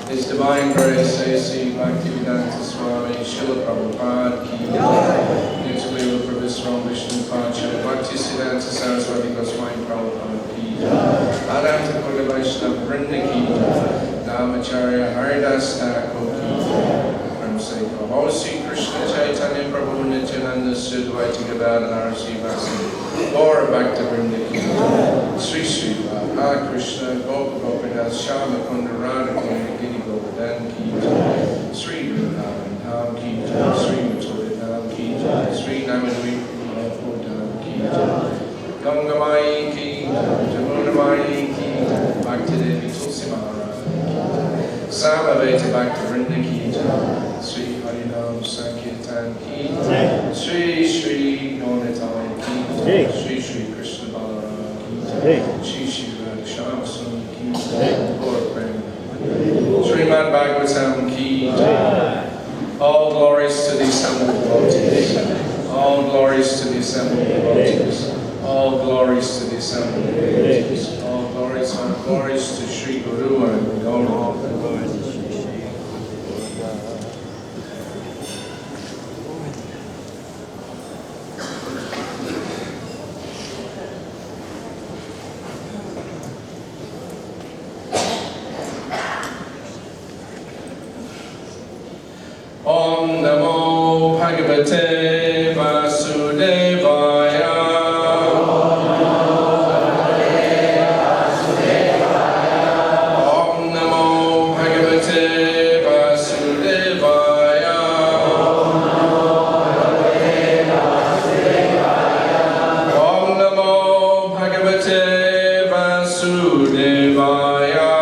His Divine Grace, ACBSP Swami, Srila Prabhupada ki jai. Nityalila Prabhu Vishnu Pacha, Bhaktisiddhanta Saraswati Goswami Prabhupada ki jai. Adanta Gaudiya Vaishnava Vrinda ki jai. Namacharya Haridas Thakur ki jai. From Sacred Holy Sri Krishna Chaitanya Prabhu Nityananda Sudvaita Gadadhar Srivasi Gaura Bhakta Vrinda ki jai. Sri Sri Radha Krishna Gopa Gopidas Shama Kunda Radha Kunda Giri Govardhan ki jai. Sri Vrindavan Dham ki jai. Sri Mathura Dham ki jai. Sri Namadvi Purapur Dham ki jai. Gangamai ki jai. Jamunamai ki jai. Bhaktidevi Tulsi Maharaj ki jai. Samaveta Bhakta Vrinda ki jai. Sri Harinam Sankirtan ki jai. Sri Sri Gauratai ki jai. Sri Sri Krishna Balaram ki jai. Sri Sri Shama Suni ki jai. Gaur Prem Srimad Bhagavatam ki jai. All glories to the assembled devotees. All glories to the assembled devotees. All glories to the assembled devotees. All glories to Sri Guru and Gaura. Om Namo Bhagavate Vasudevaya. Om Namo Bhagavate Vasudevaya. Om Namo Bhagavate Vasudevaya.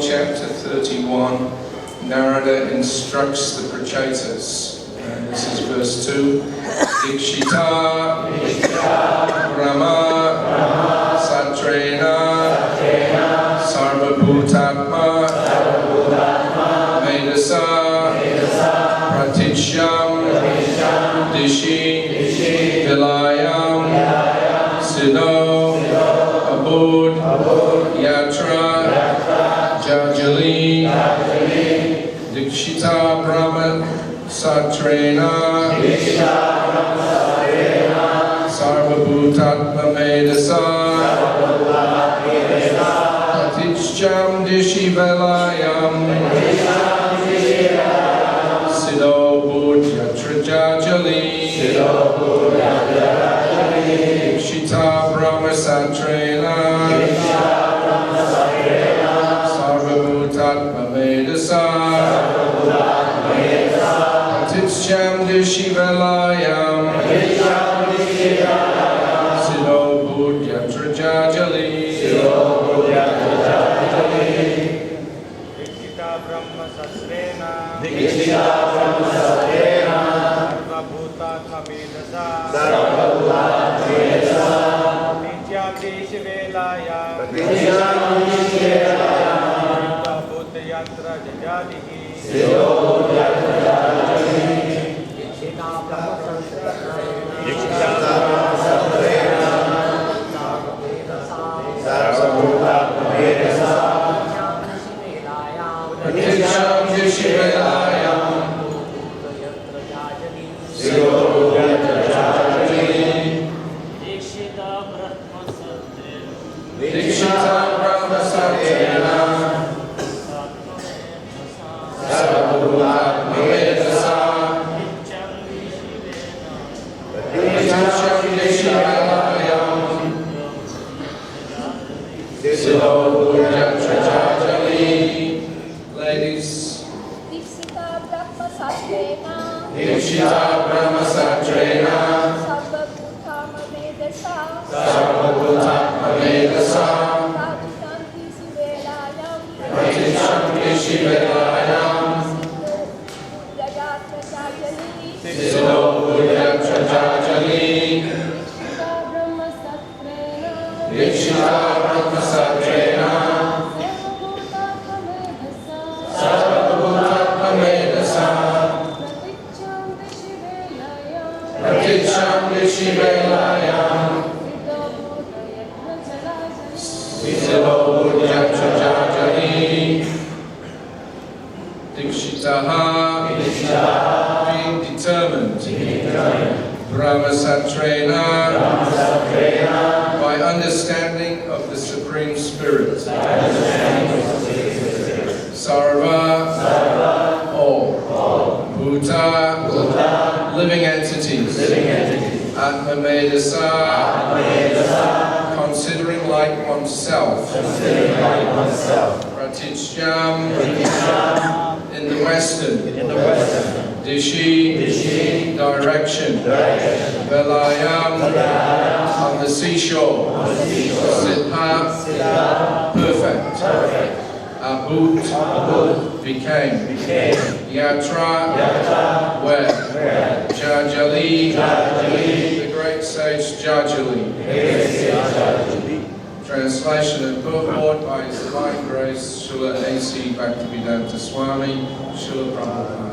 Chapter 31, Narada instructs the Prachetas, and this is verse 2. Dikshita, Brahma, Satrena, Sarvabhutatma, Medasa, Pratichyam, Dishi, Vilayam, Siddho, Abud, Yatra, Jajali, Dikshita Brahma Satrena, Sarvabhutatma Medasa, Pratichyam Dishi Velayam, Siddho Bud Yatra Jajali, Dikshita Brahma Satrena, Being determined, Brahmasatrena, by understanding of the Supreme Spirit. Sarva, all. Bhuta, living entities. Atmamedasa, considering like oneself. Pratijyam, in the Western. Dishi, direction. Velayam, on the seashore. Siddha, perfect. Abhut, became. Yatra, where. Jajali, the great sage Jajali. Translation and purport by His Divine Grace, Srila A.C. Swami, Srila Prabhupada.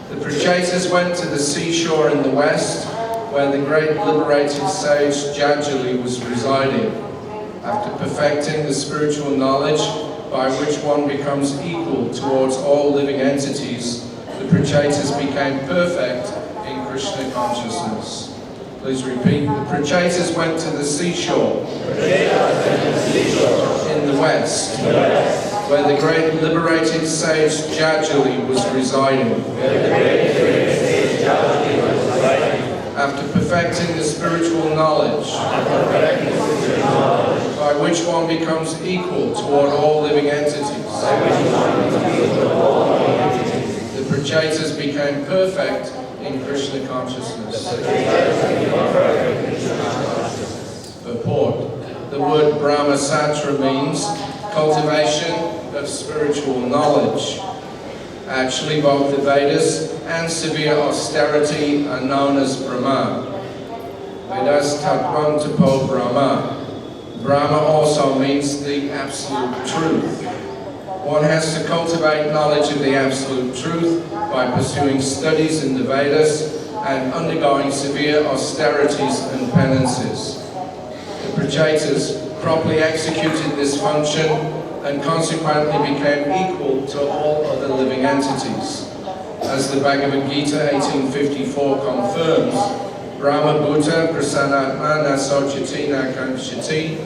The Prachetas went to the seashore in the west, where the great liberated sage Jajali was residing. After perfecting the spiritual knowledge by which one becomes equal towards all living entities, the Prachetas became perfect in Krishna consciousness. Please repeat. The Prachetas went to the seashore in the west, where the great liberated sage Jajali was residing. After perfecting the spiritual knowledge by which one becomes equal toward all living entities, the Prachetas became perfect in Krishna consciousness. Purport. The word Brahmasatra means cultivation of spiritual knowledge. Actually, both the Vedas and severe austerity are known as Brahma. Vedas Tattvam Tapo Brahma. Brahma also means the absolute truth. One has to cultivate knowledge of the absolute truth by pursuing studies in the Vedas and undergoing severe austerities and penances. The Prachetas properly executed this function and consequently became equal to all other living entities. As the Bhagavad Gita 1854 confirms, Brahma Bhuta Prasanatma Nasochati Nakanshati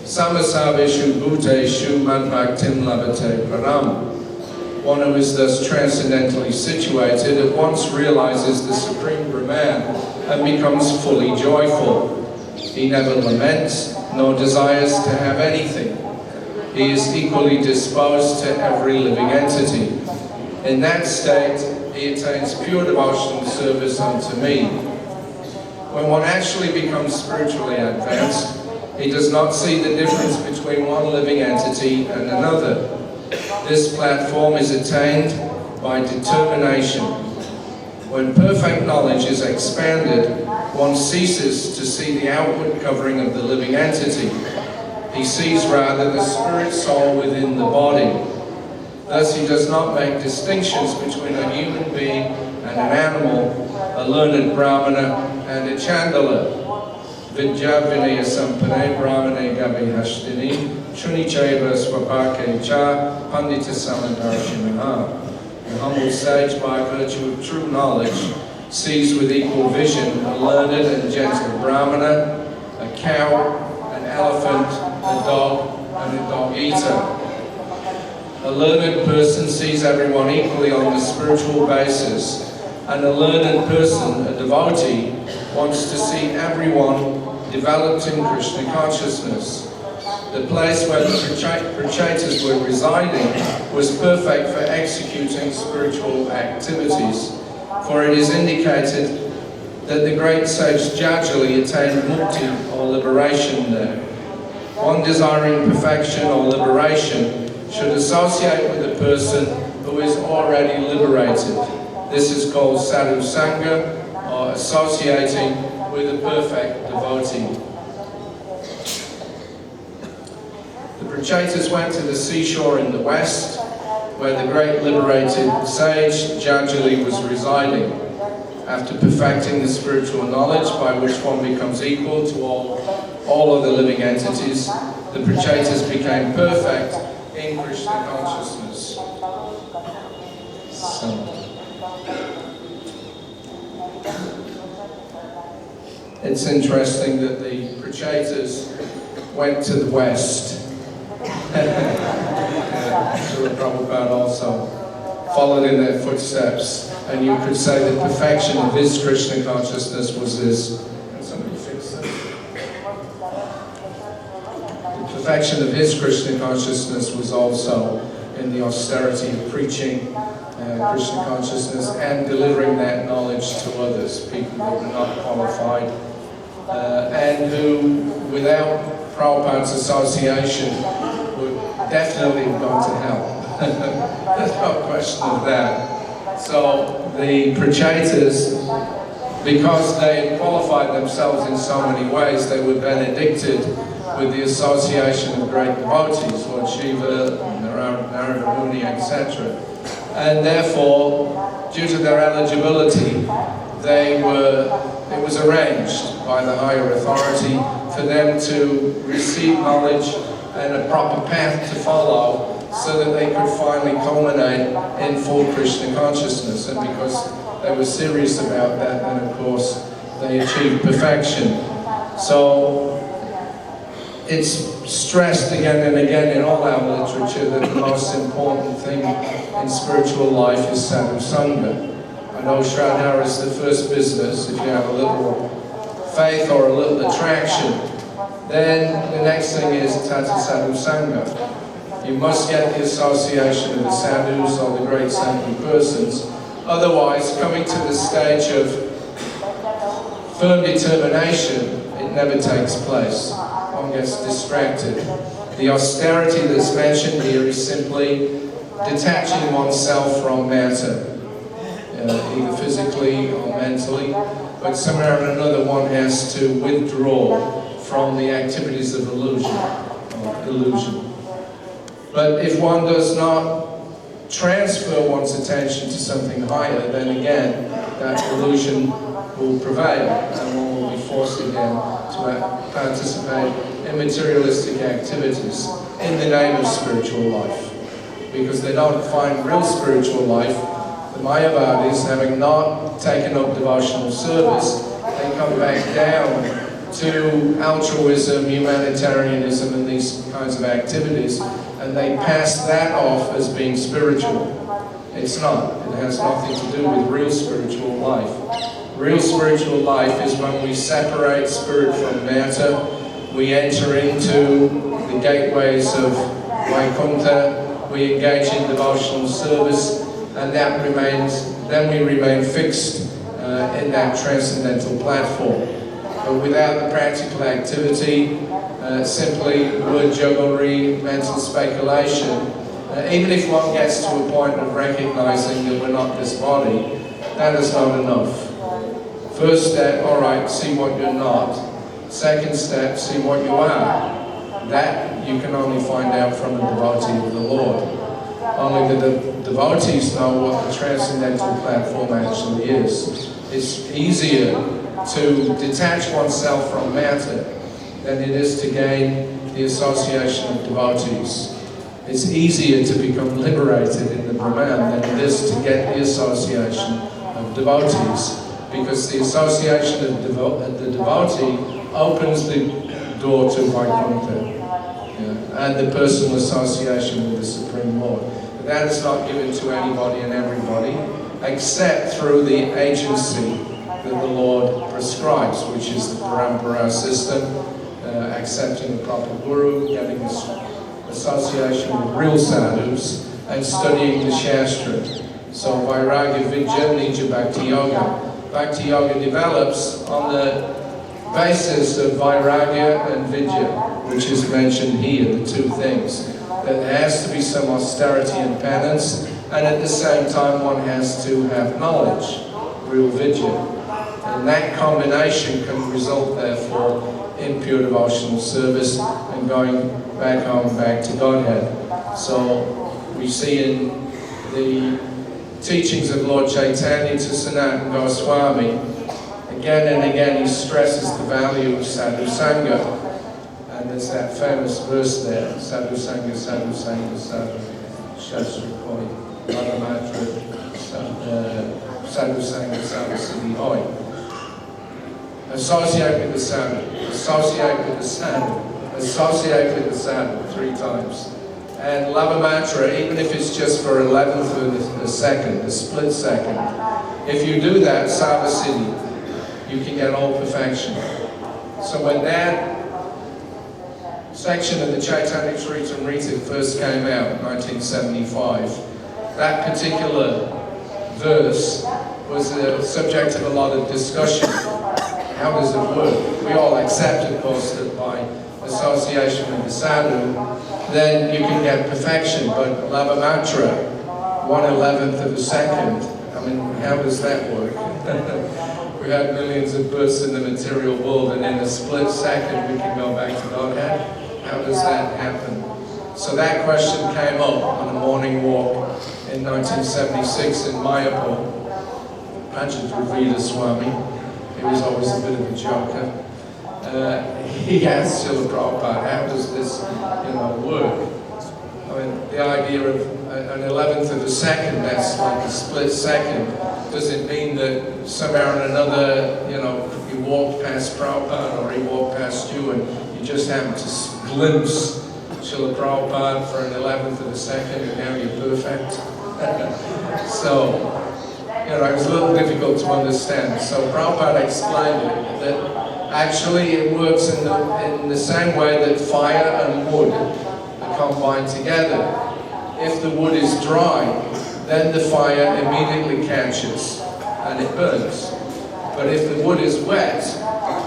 Samasaveshu Bhuteshu Madbhaktim Labhate Param. One who is thus transcendently situated at once realizes the Supreme Brahman and becomes fully joyful. He never laments nor desires to have anything. He is equally disposed to every living entity. In that state, he attains pure devotional service unto me. When one actually becomes spiritually advanced, he does not see the difference between one living entity and another. This platform is attained by determination. When perfect knowledge is expanded, one ceases to see the outward covering of the living entity. He sees rather the spirit soul within the body. Thus he does not make distinctions between a human being and an animal, a learned brahmana and a chandala. Vidya vinaya sampane brahmane gabi hashtini, shunichaiva swapake cha pandita samandarshinaha. The humble sage, by virtue of true knowledge, sees with equal vision a learned and gentle brahmana, a cow, an elephant, a dog, and a dog-eater. A learned person sees everyone equally on the spiritual basis, and a learned person, a devotee, wants to see everyone developed in Krishna consciousness. The place where the Prachetas were residing was perfect for executing spiritual activities, for it is indicated that the great sage Jajali attained mukti or liberation there. One desiring perfection or liberation should associate with a person who is already liberated. This is called sadhu sangha, or associating with a perfect devotee. The Prachetas went to the seashore in the west, where the great liberated sage Jajali was residing. After perfecting the spiritual knowledge by which one becomes equal to all other living entities, the Prachetas became perfect in Krishna consciousness. So, it's interesting that the Prachetas went to the west. Sauri Prabhupada also followed in their footsteps, and you could say the perfection of his Krishna consciousness was this. Can somebody fix this? The perfection of his Krishna consciousness was also in the austerity of preaching Krishna consciousness and delivering that knowledge to others, people who were not qualified, and who, without Prabhupada's association, would definitely have gone to hell. There's no question of that. So the Prachetas, because they qualified themselves in so many ways, they were benedicted with the association of great devotees, Lord Shiva, Narada Muni, etc. And therefore, due to their eligibility, it was arranged by the higher authority for them to receive knowledge and a proper path to follow, so that they could finally culminate in full Krishna consciousness. And because they were serious about that, then of course they achieved perfection. So it's stressed again and again in all our literature that the most important thing in spiritual life is sadhu sangha. I know Shraddha is the first business. If you have a little faith or a little attraction, then the next thing is tata sadhu sangha. You must get the association of the sadhus or the great saintly persons. Otherwise, coming to the stage of firm determination, it never takes place. One gets distracted. The austerity that's mentioned here is simply detaching oneself from matter, either physically or mentally, but somehow or another one has to withdraw from the activities of illusion. But if one does not transfer one's attention to something higher, then again, that illusion will prevail, and one will be forced again to participate in materialistic activities in the name of spiritual life. Because they don't find real spiritual life. The Mayavadis, having not taken up devotional service, they come back down to altruism, humanitarianism, and these kinds of activities, and they pass that off as being spiritual. It's not. It has nothing to do with real spiritual life. Real spiritual life is when we separate spirit from matter, we enter into the gateways of Vaikuntha, we engage in devotional service, and that then we remain fixed in that transcendental platform. But without the practical activity, simply word jugglery, mental speculation, Even if one gets to a point of recognizing that we're not this body, that is not enough. First step, all right, see what you're not. Second step, see what you are. That you can only find out from a devotee of the Lord. Only the devotees know what the transcendental platform actually is. It's easier to detach oneself from matter than it is to gain the association of devotees. It's easier to become liberated in the Brahman than it is to get the association of devotees, because the association of the devotee opens the door to Vaikuntha, and the personal association with the Supreme Lord. But that is not given to anybody and everybody, except through the agency that the Lord prescribes, which is the Parampara system, accepting the proper guru, getting association with real sadhus, and studying the Shastra. So Vairagya Vidya Nija Bhakti Yoga. Bhakti Yoga develops on the basis of Vairagya and Vidya, which is mentioned here, the two things. That there has to be some austerity and penance, and at the same time one has to have knowledge, real Vidya. And that combination can result, therefore, in pure devotional service and going back home, back to Godhead. So we see in the teachings of Lord Chaitanya to Sanatana Goswami, again and again he stresses the value of sadhu sangha. And there's that famous verse there, sadhu sangha, sadhu sangha, sadhu shastra koi, madhamatra, sadhu sangha, sadhu siddhi hoi. Associate with the sadhu, associate with the sadhu, associate with the sadhu 3 times. And lavamatra, even if it's just for 1/11th of a second, a split second, if you do that, sarvasiddhi, you can get all perfection. So when that section of the Chaitanya Charitamrita first came out in 1975, that particular verse was the subject of a lot of discussion. How does it work? We all accept, of course, that by association with the sadhu, then you can get perfection, but lavamatra, 1/11th of a second, I mean, how does that work? We had millions of births in the material world, and in a split second we can go back to Godhead. How does that happen? So that question came up on a morning walk in 1976 in Mayapur. Pancha Dravida Swami, he was always a bit of a joker. He asked Srila Prabhupada, how does this, work? I mean, the idea of an 11th of a second, that's like a split second. Does it mean that somehow or another, you walked past Prabhupada or he walked past you and you just happened to glimpse Srila Prabhupada for an 11th of a second and now you're perfect? So, it was a little difficult to understand. So Prabhupada explained it, that actually it works in the same way that fire and wood are combined together. If the wood is dry, then the fire immediately catches and it burns. But if the wood is wet,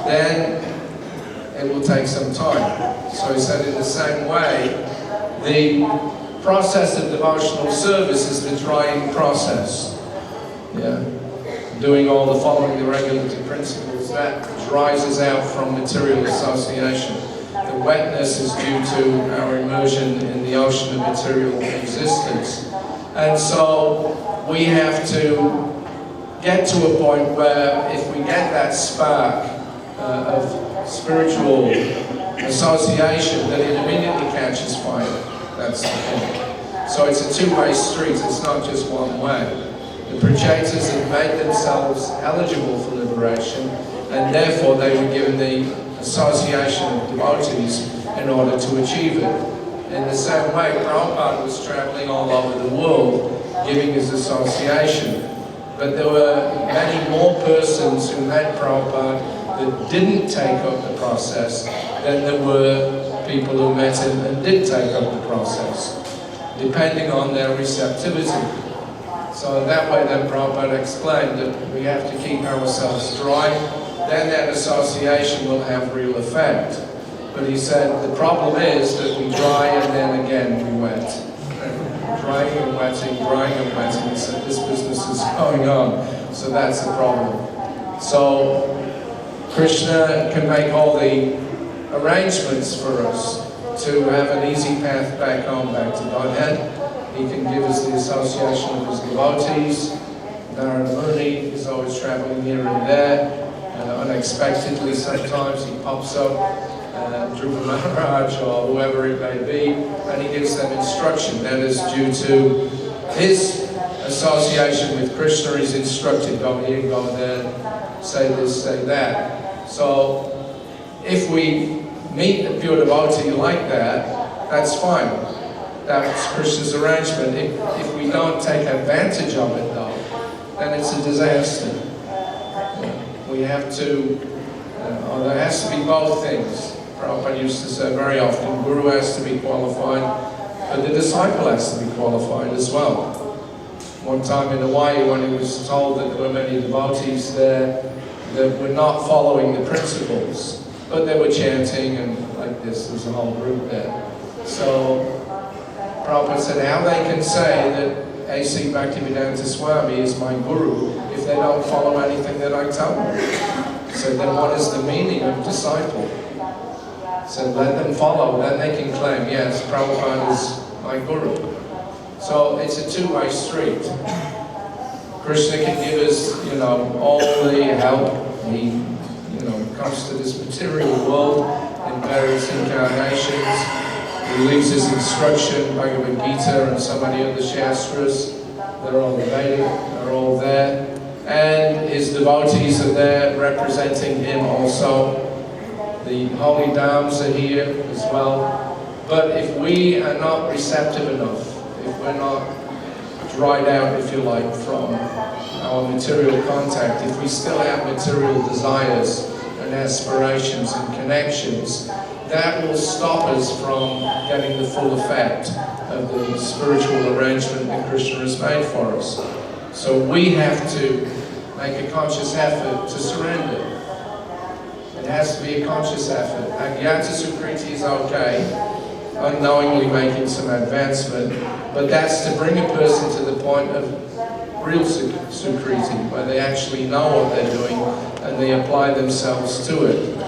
then it will take some time. So he said in the same way, the process of devotional service is the drying process. Doing all the following the regulative principles, that dries us out from material association. The wetness is due to our immersion in the ocean of material existence. And so we have to get to a point where if we get that spark of spiritual association, that it immediately catches fire. That's the thing. So it's a two-way street, it's not just one way. The Prachetas have made themselves eligible for liberation, and therefore they were given the association of devotees in order to achieve it. In the same way, Prabhupada was traveling all over the world, giving his association. But there were many more persons who met Prabhupada that didn't take up the process than there were people who met him and did take up the process, depending on their receptivity. So that way then Prabhupada explained that we have to keep ourselves dry, then that association will have real effect. But he said the problem is that we dry and then again we wet. praying and waiting, praying and waiting, so this business is going on. So that's the problem. So Krishna can make all the arrangements for us to have an easy path back home, back to Godhead. He can give us the association of his devotees. Narada Muni is always traveling here and there. Unexpectedly sometimes he pops up, Dhruva Maharaj or whoever it may be, and he gives them instruction. That is due to his association with Krishna. He's instructed, go here, go there, say this, say that. So if we meet a pure devotee like that, that's fine. That's Krishna's arrangement. If we don't take advantage of it though, then it's a disaster. We have to, or there has to be both things. Prabhupada used to say very often, Guru has to be qualified, but the disciple has to be qualified as well. One time in Hawaii, when he was told that there were many devotees there that were not following the principles, but they were chanting and like this, there's a whole group there. So Prabhupada said, how they can say that A.C. Bhaktivedanta Swami is my guru if they don't follow anything that I tell them. So then what is the meaning of disciple? So let them follow, then they can claim, yes, Prabhupada is my guru. So it's a two-way street. Krishna can give us, all the help. He, comes to this material world in various incarnations. He leaves his instruction, Bhagavad Gita and so many other Shastras. They're all Vedic, they're all there. And his devotees are there representing him also. The holy dhams are here as well. But if we are not receptive enough, if we're not dried out, if you like, from our material contact, if we still have material desires and aspirations and connections, that will stop us from getting the full effect of the spiritual arrangement that Krishna has made for us. So we have to make a conscious effort to surrender. It has to be a conscious effort. Agyata Sukriti is okay, unknowingly making some advancement, but that's to bring a person to the point of real Sukriti, where they actually know what they're doing and they apply themselves to it.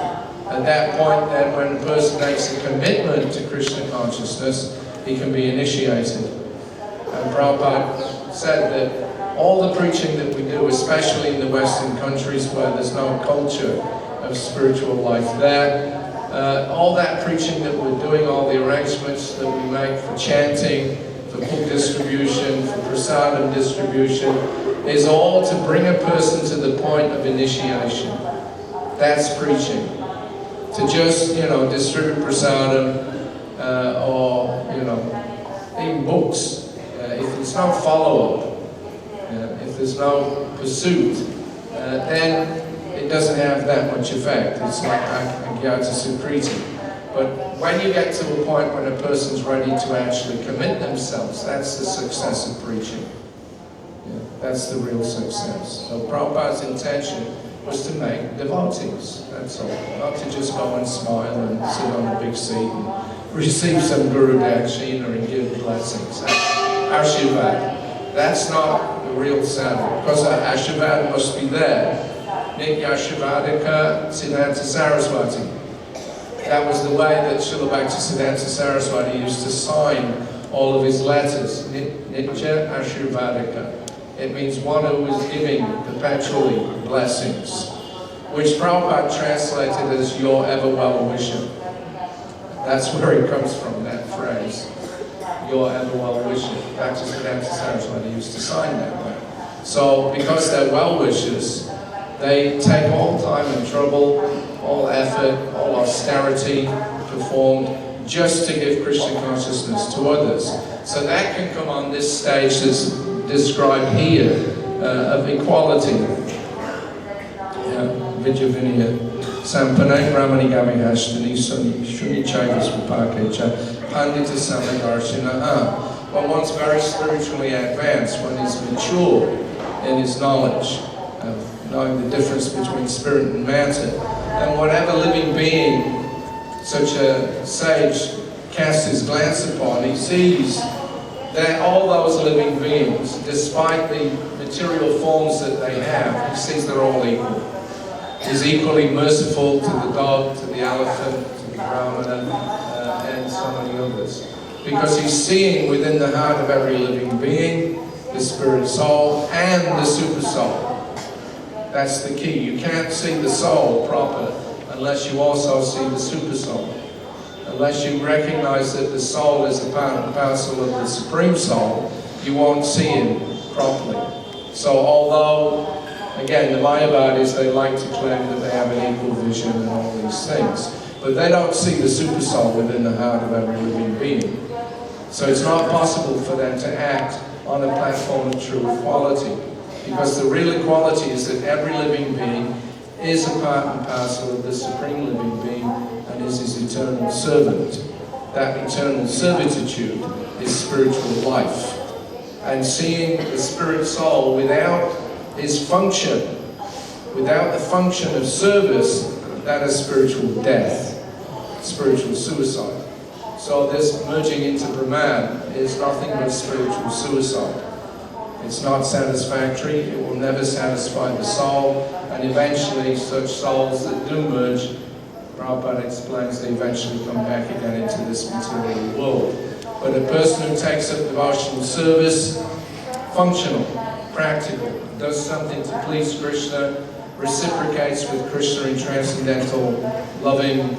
At that point then, when a person makes a commitment to Krishna consciousness, he can be initiated. And Prabhupada said that all the preaching that we do, especially in the Western countries where there's no culture of spiritual life there, all that preaching that we're doing, all the arrangements that we make for chanting, for book distribution, for prasadam distribution, is all to bring a person to the point of initiation. That's preaching. To just, distribute prasadam, or, even books. If there's no follow-up, if there's no pursuit, then it doesn't have that much effect. It's like Agyata Sukriti. But when you get to a point when a person's ready to actually commit themselves, that's the success of preaching. That's the real success. So Prabhupada's intention was to make devotees, that's all. Not to just go and smile and sit on a big seat and receive some Guru Dakshina and give blessings. Ashirvad. That's not the real sadhu, because Ashirvad must be there. Nitya Ashirvadika Siddhanta Saraswati. That was the way that Srila Bhaktisiddhanta Saraswati used to sign all of his letters. Nitya Ashirvadika. It means one who is giving perpetually blessings, which Prabhupada translated as your ever well-wisher. That's where it comes from, that phrase. Your ever well-wisher. Bhaktisiddhanta Saraswati used to sign that way. So, because they're well-wishers, they take all time and trouble, all effort, all austerity performed just to give Krishna consciousness to others. So that can come on this stage that's described here of equality. Vidya Vinaya Sampanay Ramani Gami Hashtani Shuni Chaivas Vipakecha Pandita Samadarshina. When one's very spiritually advanced, one is mature in his knowledge of knowing the difference between spirit and matter, and whatever living being such a sage casts his glance upon, he sees all those living beings, despite the material forms that they have, he sees they're all equal. He's equally merciful to the dog, to the elephant, to the brahmana, and so many others. Because he's seeing within the heart of every living being the spirit soul and the super soul. That's the key. You can't see the soul proper unless you also see the super soul. Unless you recognize that the soul is a part and parcel of the Supreme Soul, you won't see him properly. So although, again, the Mayavadis, they like to claim that they have an equal vision and all these things, but they don't see the super soul within the heart of every living being. So it's not possible for them to act on a platform of true equality, because the real equality is that every living being is a part and parcel of the Supreme Living Being and is his eternal servant. That eternal servitude is spiritual life. And seeing the spirit soul without his function, without the function of service, that is spiritual death, spiritual suicide. So this merging into Brahman is nothing but spiritual suicide. It's not satisfactory, it will never satisfy the soul, and eventually such souls that do merge, Prabhupada explains, they eventually come back again into this material world. But a person who takes up devotional service, functional, practical, does something to please Krishna, reciprocates with Krishna in transcendental, loving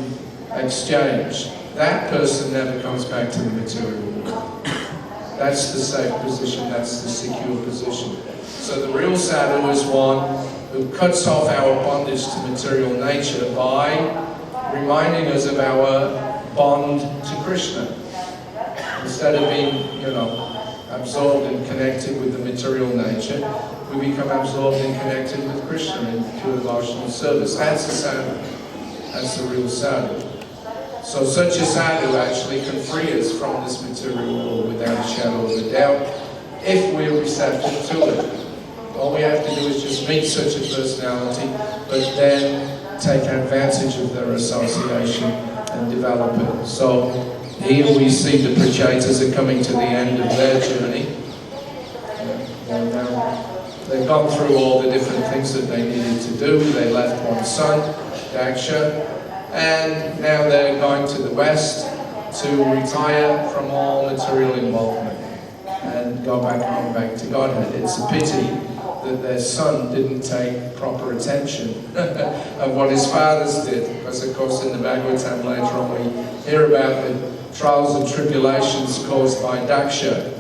exchange, that person never comes back to the material world. That's the safe position, that's the secure position. So the real sadhu is one who cuts off our bondage to material nature by reminding us of our bond to Krishna. Instead of being, absorbed and connected with the material nature, we become absorbed and connected with Krishna in pure devotional service. That's the sadhu. That's the real sadhu. So such a sadhu actually can free us from this material world without a shadow of a doubt, if we're receptive to it. All we have to do is just meet such a personality, but then take advantage of their association and develop it. So here we see the Prachetas are coming to the end of their journey. They've gone through all the different things that they needed to do. They left one son, Daksha, and now they're going to the west to retire from all material involvement and go back home, back to Godhead. It's a pity that their son didn't take proper attention of what his fathers did, because of course in the Bhagavatam later on we hear about the trials and tribulations caused by Daksha.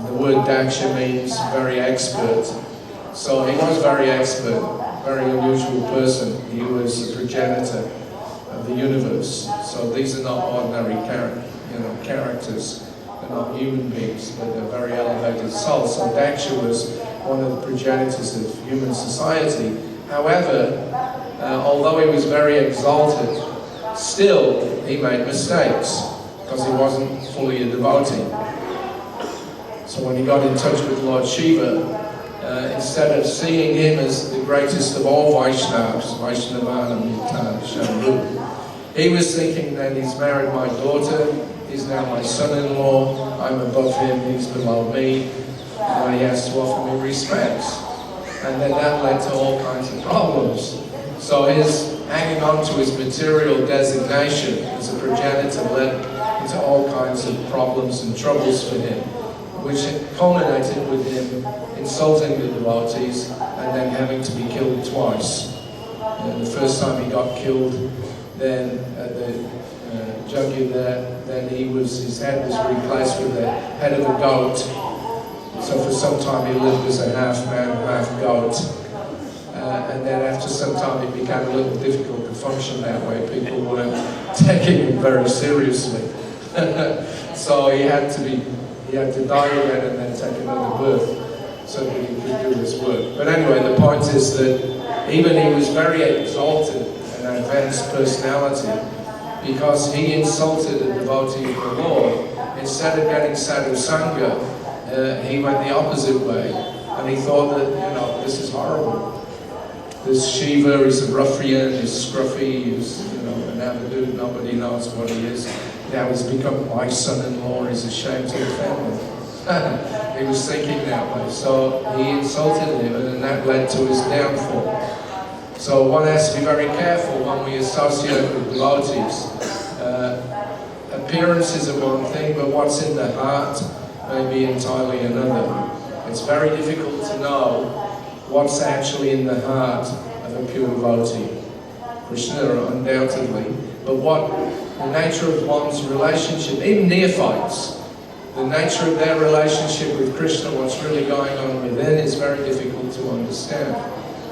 The word Daksha means very expert. So he was very expert, very unusual person. He was the progenitor of the universe. So these are not ordinary characters. They're not human beings, but they're very elevated souls. So Daksha was one of the progenitors of human society. However, although he was very exalted, still he made mistakes because he wasn't fully a devotee. So when he got in touch with Lord Shiva, instead of seeing him as the greatest of all Vaishnavas, Vaishnavanam, Shambhu, he was thinking that he's married my daughter, he's now my son-in-law, I'm above him, he's below me, and he has to offer me respects. And then that led to all kinds of problems. So his hanging on to his material designation as a progenitor led into all kinds of problems and troubles for him, which culminated with him insulting the devotees and then having to be killed twice. The first time he got killed, then at the Jagya there, then his head was replaced with the head of a goat. So for some time he lived as a half man, half goat. And then after some time it became a little difficult to function that way. People weren't taking him very seriously. So he had to die again and then take another birth so that he could do his work. But anyway, the point is that even he was very exalted and advanced personality, because he insulted a devotee of the Lord. Instead of getting sadhu sangha, he went the opposite way, and he thought that, this is horrible. This Shiva is a ruffian, he's scruffy, he's, an avadut, nobody knows what he is. Now he's become my son-in-law, he's a shame to the family. He was thinking that way. So he insulted him, and that led to his downfall. So one has to be very careful when we associate with devotees. Appearances are one thing, but what's in the heart may be entirely another. It's very difficult to know what's actually in the heart of a pure devotee. Krishna, undoubtedly, but what the nature of one's relationship, even neophytes, the nature of their relationship with Krishna, what's really going on within, is very difficult to understand.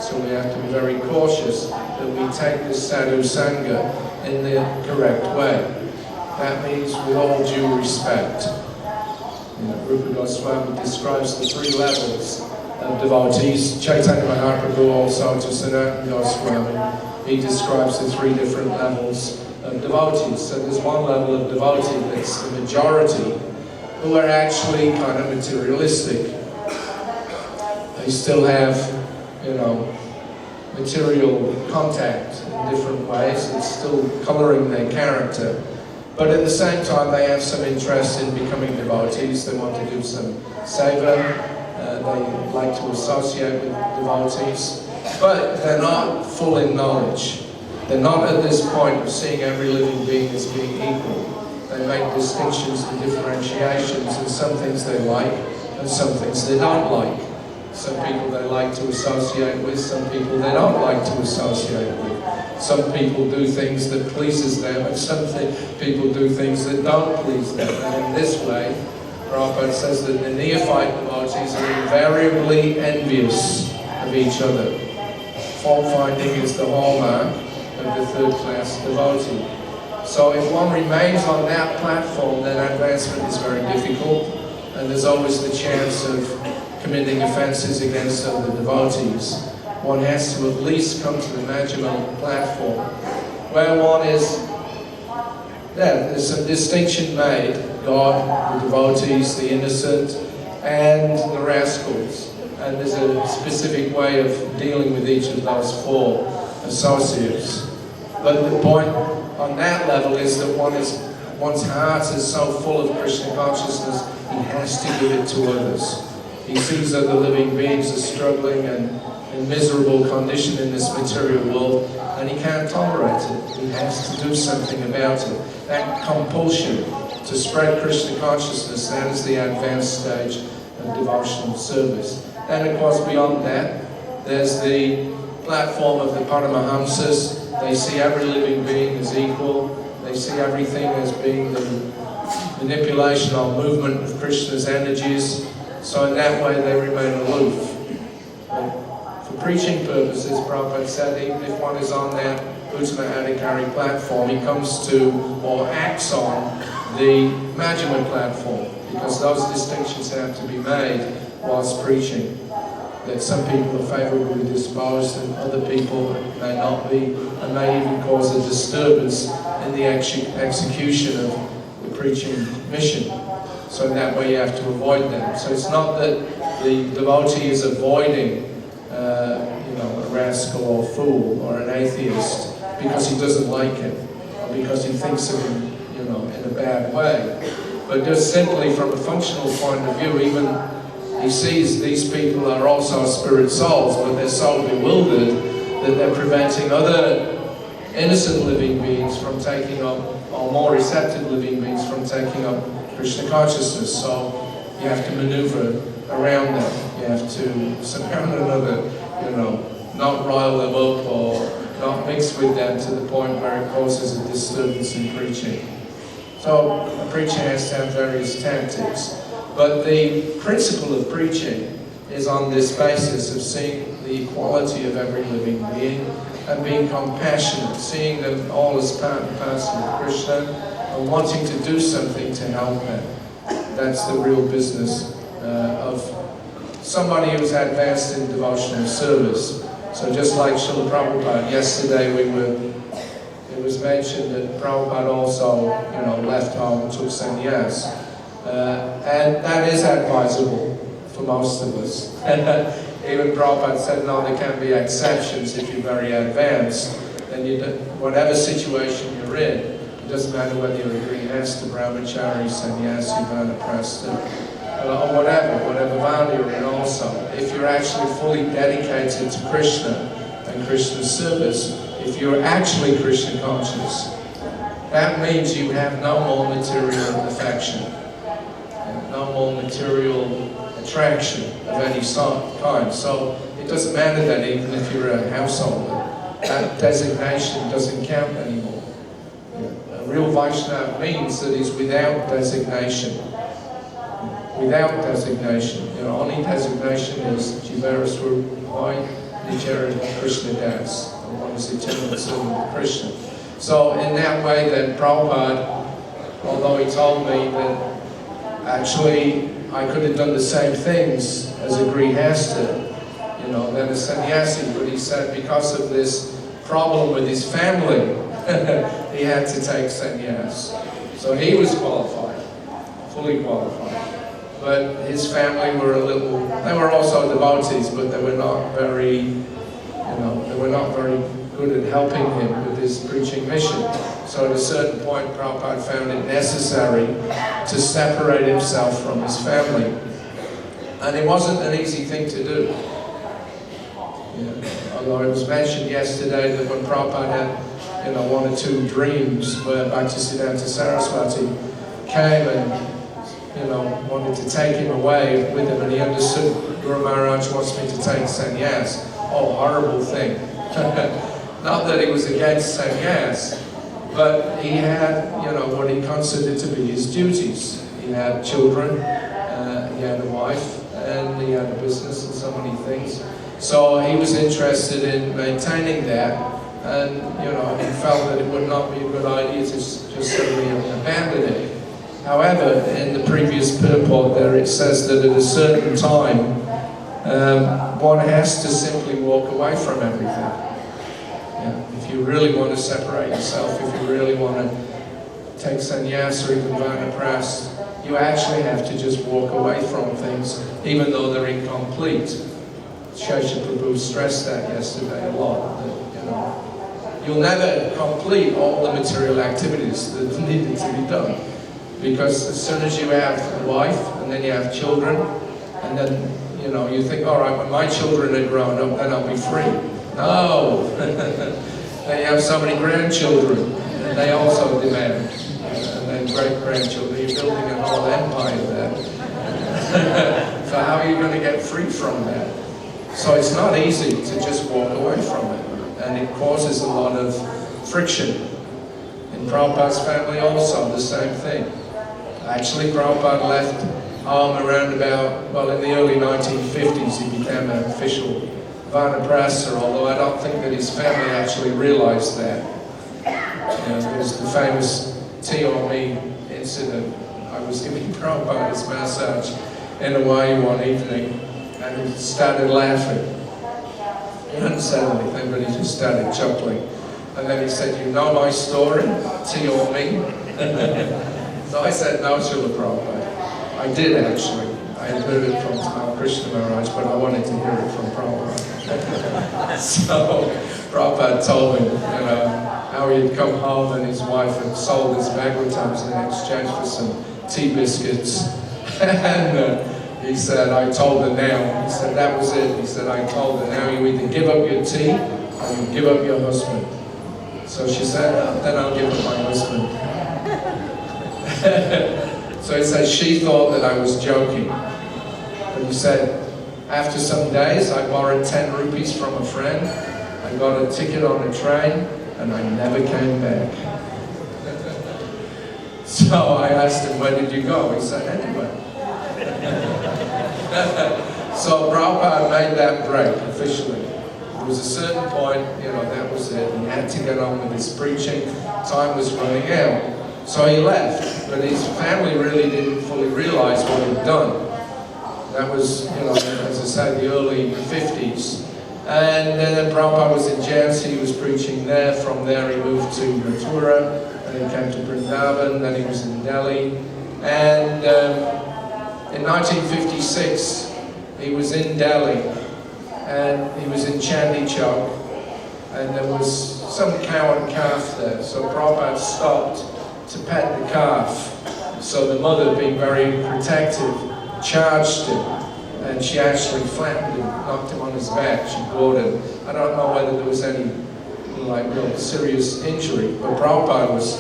So we have to be very cautious that we take this sadhu sangha in the correct way. That means with all due respect. Rupa Goswami describes the three levels of devotees. Chaitanya Mahaprabhu also to Sanatana Goswami. He describes the three different levels of devotees. So there's one level of devotee that's the majority, who are actually kind of materialistic. They still have, material contact in different ways. It's still colouring their character. But at the same time, they have some interest in becoming devotees. They want to do some seva. They like to associate with devotees. But they're not full in knowledge. They're not at this point of seeing every living being as being equal. They make distinctions and differentiations, and some things they like, and some things they don't like. Some people they like to associate with, some people they don't like to associate with. Some people do things that pleases them, and some people do things that don't please them. And in this way, Prabhupada says that the neophyte devotees are invariably envious of each other. Fault-finding is the hallmark of the third-class devotee. So if one remains on that platform, then advancement is very difficult, and there's always the chance of committing offences against other devotees. One has to at least come to the Majjhima platform, where one is, there's some distinction made, God, the devotees, the innocent, and the rascals. And there's a specific way of dealing with each of those four associates. But the point on that level is that one's heart is so full of Krishna consciousness, he has to give it to others. He sees other living beings are struggling and in miserable condition in this material world, and he can't tolerate it. He has to do something about it. That compulsion to spread Krishna consciousness, that is the advanced stage of devotional service. And of course, beyond that, there's the platform of the Paramahamsas. They see every living being as equal. They see everything as being the manipulation or movement of Krishna's energies. So in that way, they remain aloof. But for preaching purposes, Prabhupada said, even if one is on that Uttama Adhikari platform, he comes to or acts on the Majjhima platform, because those distinctions have to be made whilst preaching. That some people are favourably disposed and other people may not be, and may even cause a disturbance in the execution of the preaching mission. So in that way you have to avoid them. So it's not that the devotee is avoiding a rascal or fool or an atheist because he doesn't like him, or because he thinks of him in a bad way. But just simply from a functional point of view, even he sees these people are also spirit souls, but they're so bewildered that they're preventing other innocent living beings from taking up, or more receptive living beings from taking up Krishna consciousness. So you have to maneuver around them. You have to somehow or another, not rile them up or not mix with them to the point where it causes a disturbance in preaching. So a preacher has to have various tactics. But the principle of preaching is on this basis of seeing the equality of every living being and being compassionate, seeing them all as part and parcel of Krishna and wanting to do something to help them. That's the real business of somebody who's advanced in devotional service. So just like Srila Prabhupada, yesterday it was mentioned that Prabhupada also, left home and took sannyas. And that is advisable for most of us. And even Prabhupada said, no, there can be exceptions if you're very advanced. Then whatever situation you're in, it doesn't matter whether you're a grihastha, brahmachari, sannyasi, vanaprastha, or whatever Vana you're in also, if you're actually fully dedicated to Krishna and Krishna's service, if you're actually Krishna conscious, that means you have no more material affection, no more material attraction of any kind. So it doesn't matter that even if you're a householder, that designation doesn't count anymore. A real Vaishnava means that he's without designation. Without designation. Only designation is Jivara Swarupai Nijara Krishna Das. One is eternal servant of Krishna. So in that way then Prabhupada, although he told me that actually I could have done the same things as a grihasta, than a sannyasi, but he said because of this problem with his family, he had to take sannyas. So he was qualified, fully qualified. But his family were they were also devotees, but they were not very, good at helping him with his preaching mission. So at a certain point, Prabhupada found it necessary to separate himself from his family. And it wasn't an easy thing to do. Although it was mentioned yesterday that when Prabhupada had, one or two dreams where Bhaktisiddhanta Saraswati came and, wanted to take him away with him, and he understood Guru Maharaj wants me to take sannyas. Oh, horrible thing. Not that he was against sannyas, but he had, what he considered to be his duties. He had children, he had a wife, and he had a business and so many things. So he was interested in maintaining that, and he felt that it would not be a good idea to just suddenly abandon it. However, in the previous purport there it says that at a certain time, one has to simply walk away from everything. If you really want to separate yourself, if you really want to take sannyas or even vanaprastha, you actually have to just walk away from things, even though they're incomplete. Sauri Prabhu stressed that yesterday a lot. That, you'll never complete all the material activities that needed to be done. Because as soon as you have a wife, and then you have children, and then, you think, all right, when my children are grown up, then I'll be free. No! Then you have so many grandchildren, and they also demand. And then great-grandchildren, you're building a whole empire there. So how are you going to get free from that? So it's not easy to just walk away from it. And it causes a lot of friction. In Prabhupada's family also, the same thing. Actually, Prabhupada left home around about, in the early 1950s, he became an official vanaprastha, although I don't think that his family actually realized that. There's the famous tea on me incident. I was giving Prabhupada his massage in Hawaii one evening, and he started laughing. He hadn't said anything, but he just started chuckling. And then he said, "You know my story, tea or me?" So I said, "No, Srila Prabhupada." I did actually. I had heard it from Krishna Maharaj, but I wanted to hear it from Prabhupada. So Prabhupada told him, how he had come home and his wife had sold his Bhagavatams in exchange for some tea biscuits. And he said, "I told her now." He said, "That was it." He said, "I told her now, you either give up your tea or you give up your husband." So she said, "Then I'll give up my husband." So he said, she thought that I was joking. But he said, after some days, I borrowed 10 rupees from a friend. I got a ticket on a train, and I never came back. So I asked him, "Where did you go?" He said, "Anywhere." So Prabhupada made that break officially. There was a certain point, that was it. He had to get on with his preaching. Time was running out. So he left, but his family really didn't fully realize what he'd done. That was, as I said, the early 50s. And then Prabhupada was in Jhansi, he was preaching there. From there he moved to Mathura, and he came to Vrindavan, then he was in Delhi. And in 1956, he was in Delhi, and he was in Chandni Chowk, and there was some cow and calf there. So Prabhupada stopped to pet the calf. So the mother, being very protective, charged him, and she actually flattened him, knocked him on his back. She gored him. I don't know whether there was any real serious injury, but Prabhupada was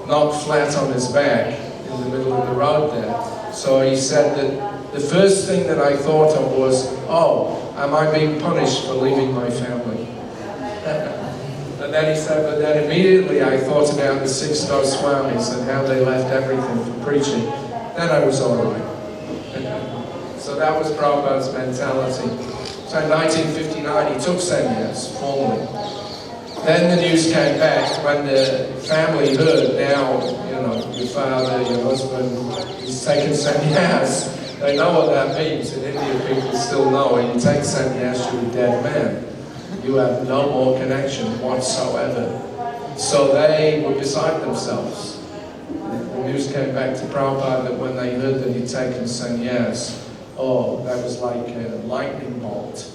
knocked flat on his back in the middle of the road there. So he said that the first thing that I thought of was, oh, am I being punished for leaving my family? And then he said, but then immediately I thought about the 6 Goswamis and how they left everything for preaching. Then I was all right. So that was Prabhupada's mentality. So in 1959 he took sannyas formally. Then the news came back when the family heard, now, your father, your husband, he's taken sannyas. They know what that means. In India, people still know when you take sannyas, you're a dead man. You have no more connection whatsoever. So they were beside themselves. The news came back to Prabhupada that when they heard that he'd taken sannyas, oh, that was like a lightning bolt.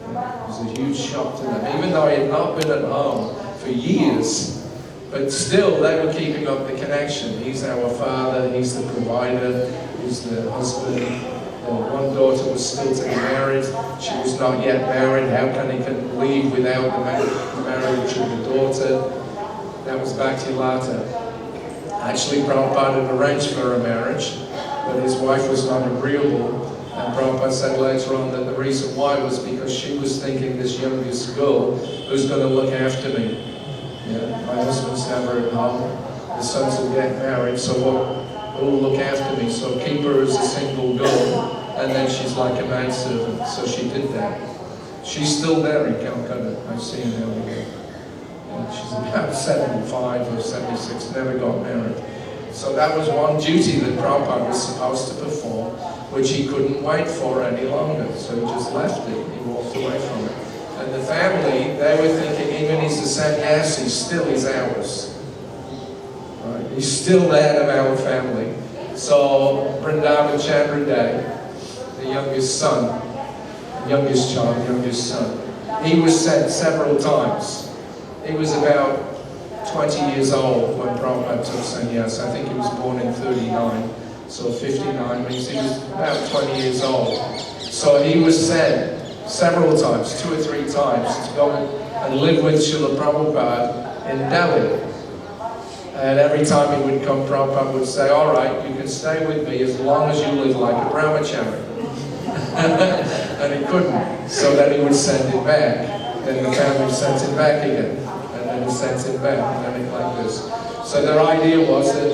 It was a huge shock to them, even though he had not been at home for years. But still, they were keeping up the connection. He's our father, he's the provider, he's the husband. One daughter was still to be married. She was not yet married. How can he leave without the marriage of the daughter? That was Bhakti Lata. Actually, Prabhupada had arranged for a marriage, but his wife was not agreeable. And Prabhupada said later on that the reason why was because she was thinking this youngest girl who's going to look after me. My husband's never at home. The sons will get married, so who will look after me? So keep her as a single girl, and then she's like a maidservant. So she did that. She's still there in Calcutta. I see her now again. She's about 75 or 76, never got married. So that was one duty that Prabhupada was supposed to perform, which he couldn't wait for any longer. So he just left it. He walked away from it. And the family, they were thinking, even he's a sannyasi, still he's ours. Right? He's still the head of our family. So Vrindavan Chandra Day, the youngest son, youngest child, youngest son, he was sent several times. He was about 20 years old when Prabhupada took sannyas. I think he was born in 39, so 59 means he was about 20 years old. So he was sent several times, 2 or 3 times, to go and live with Srila Prabhupada in Delhi. And every time he would come, Prabhupada would say, all right, you can stay with me as long as you live like a brahmachari. And he couldn't, so then he would send him back. Then the family sent him back again. And sent him back, and then like this. So their idea was that,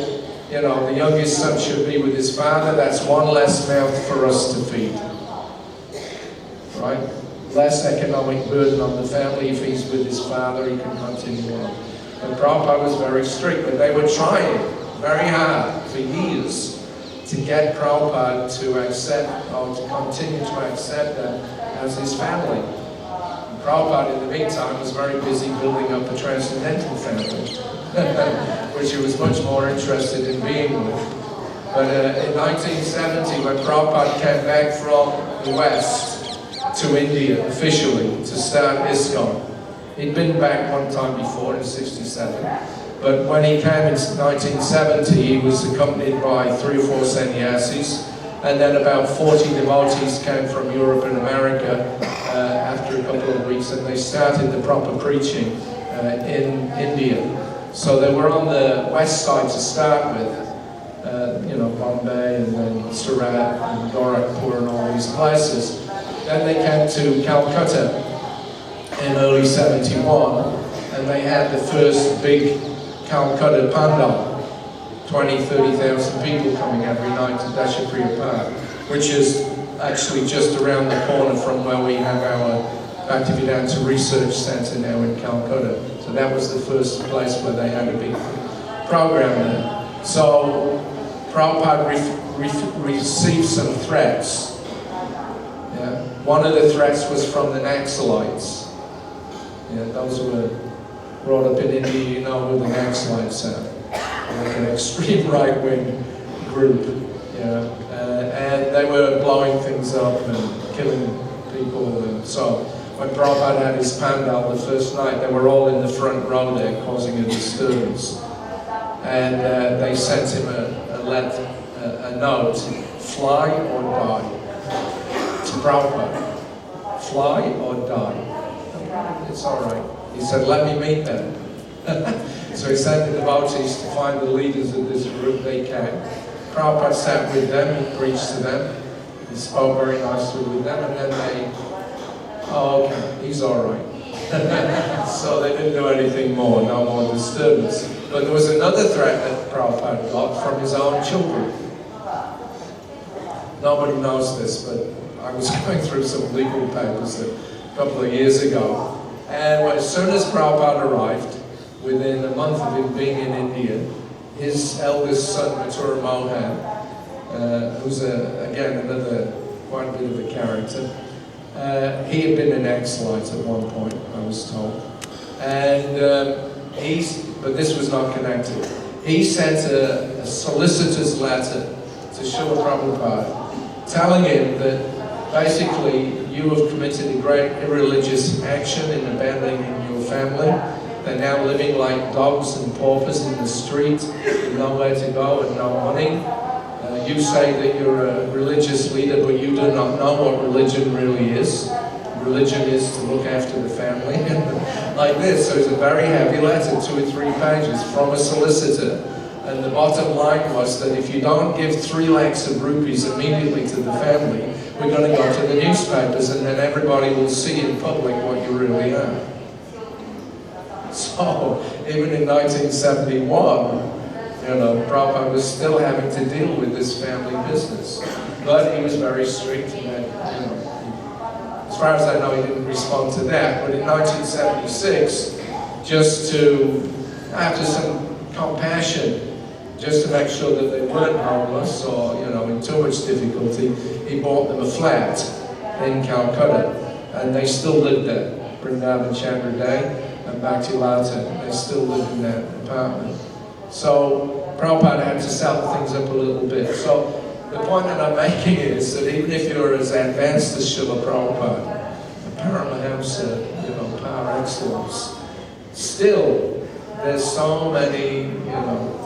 the youngest son should be with his father. That's one less mouth for us to feed. Right? Less economic burden on the family. If he's with his father, he can continue on. And Prabhupada was very strict, but they were trying very hard for years to get Prabhupada to accept, or to continue to accept them as his family. Prabhupada, in the meantime, was very busy building up a transcendental family, which he was much more interested in being with. But in 1970, when Prabhupada came back from the West to India officially to start ISKCON, he'd been back one time before in '67, but when he came in 1970, he was accompanied by 3 or 4 sannyasis, and then about 40 devotees came from Europe and America after a couple of weeks, and they started the proper preaching in India. So they were on the west side to start with, Bombay and then Surat and Gorakhpur and all these places. Then they came to Calcutta in early '71, and they had the first big Calcutta Pandal. 20,000-30,000 people coming every night to Dashapriya Park, which is actually just around the corner from where we have our Bhaktivedanta Research Center now in Calcutta. So that was the first place where they had a big program there. So Prabhupada received some threats. Yeah. One of the threats was from the Naxalites. Yeah, those who were brought up in India, you know who the Naxalites are. Like an extreme right-wing group, and they were blowing things up and killing people. And so when Prabhupada had his pandal the first night, they were all in the front row there causing a disturbance. And they sent him a a note, fly or die. To Prabhupada, fly or die. It's all right. He said, let me meet them. So he sent the devotees to find the leaders of this group. They came. Prabhupada sat with them, he preached to them, he spoke very nicely with them, and then they, oh, okay, he's all right. So they didn't do anything more, no more disturbance. But there was another threat that Prabhupada got from his own children. Nobody knows this, but I was going through some legal papers a couple of years ago, and as soon as Prabhupada arrived, within a month of him being in India, his eldest son, Mathura Mohan, who's again another quite a bit of a character, he had been an ex-lite at one point, I was told, and but this was not connected. He sent a solicitor's letter to Srila Prabhupada, telling him that basically you have committed a great irreligious action in abandoning your family. They're now living like dogs and paupers in the street, with nowhere to go and no money. You say that you're a religious leader, but you do not know what religion really is. Religion is to look after the family, like this. So it's a very heavy letter, 2 or 3 pages, from a solicitor. And the bottom line was that if you don't give 3 lakhs of rupees immediately to the family, we're going to go to the newspapers, and then everybody will see in public what you really are. So, even in 1971, you know, Prabhupada was still having to deal with this family business. But he was very strict in that, you know, as far as I know, he didn't respond to that. But in 1976, just to, after some compassion, just to make sure that they weren't homeless or, you know, in too much difficulty, he bought them a flat in Calcutta. And they still lived there. Vrindavan Chandra Day and Bhakti Lata, they still live in that apartment. So Prabhupada had to sell things up a little bit. So the point that I'm making is that even if you're as advanced as Srila Prabhupada, a Paramahamsa, you know, par excellence, still there's so many, you know,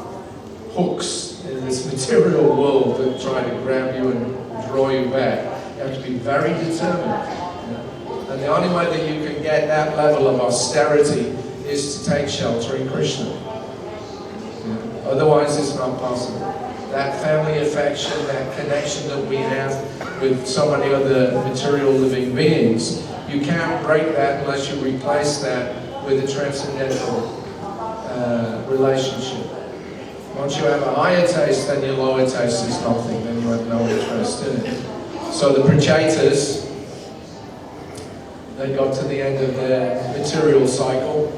hooks in this material world that try to grab you and draw you back. You have to be very determined. And the only way that you can get that level of austerity is to take shelter in Krishna. Otherwise, it's not possible. That family affection, that connection that we have with so many other material living beings, you can't break that unless you replace that with a transcendental relationship. Once you have a higher taste, then your lower taste is nothing, then you have no interest in it. So the Prachetas, they got to the end of their material cycle,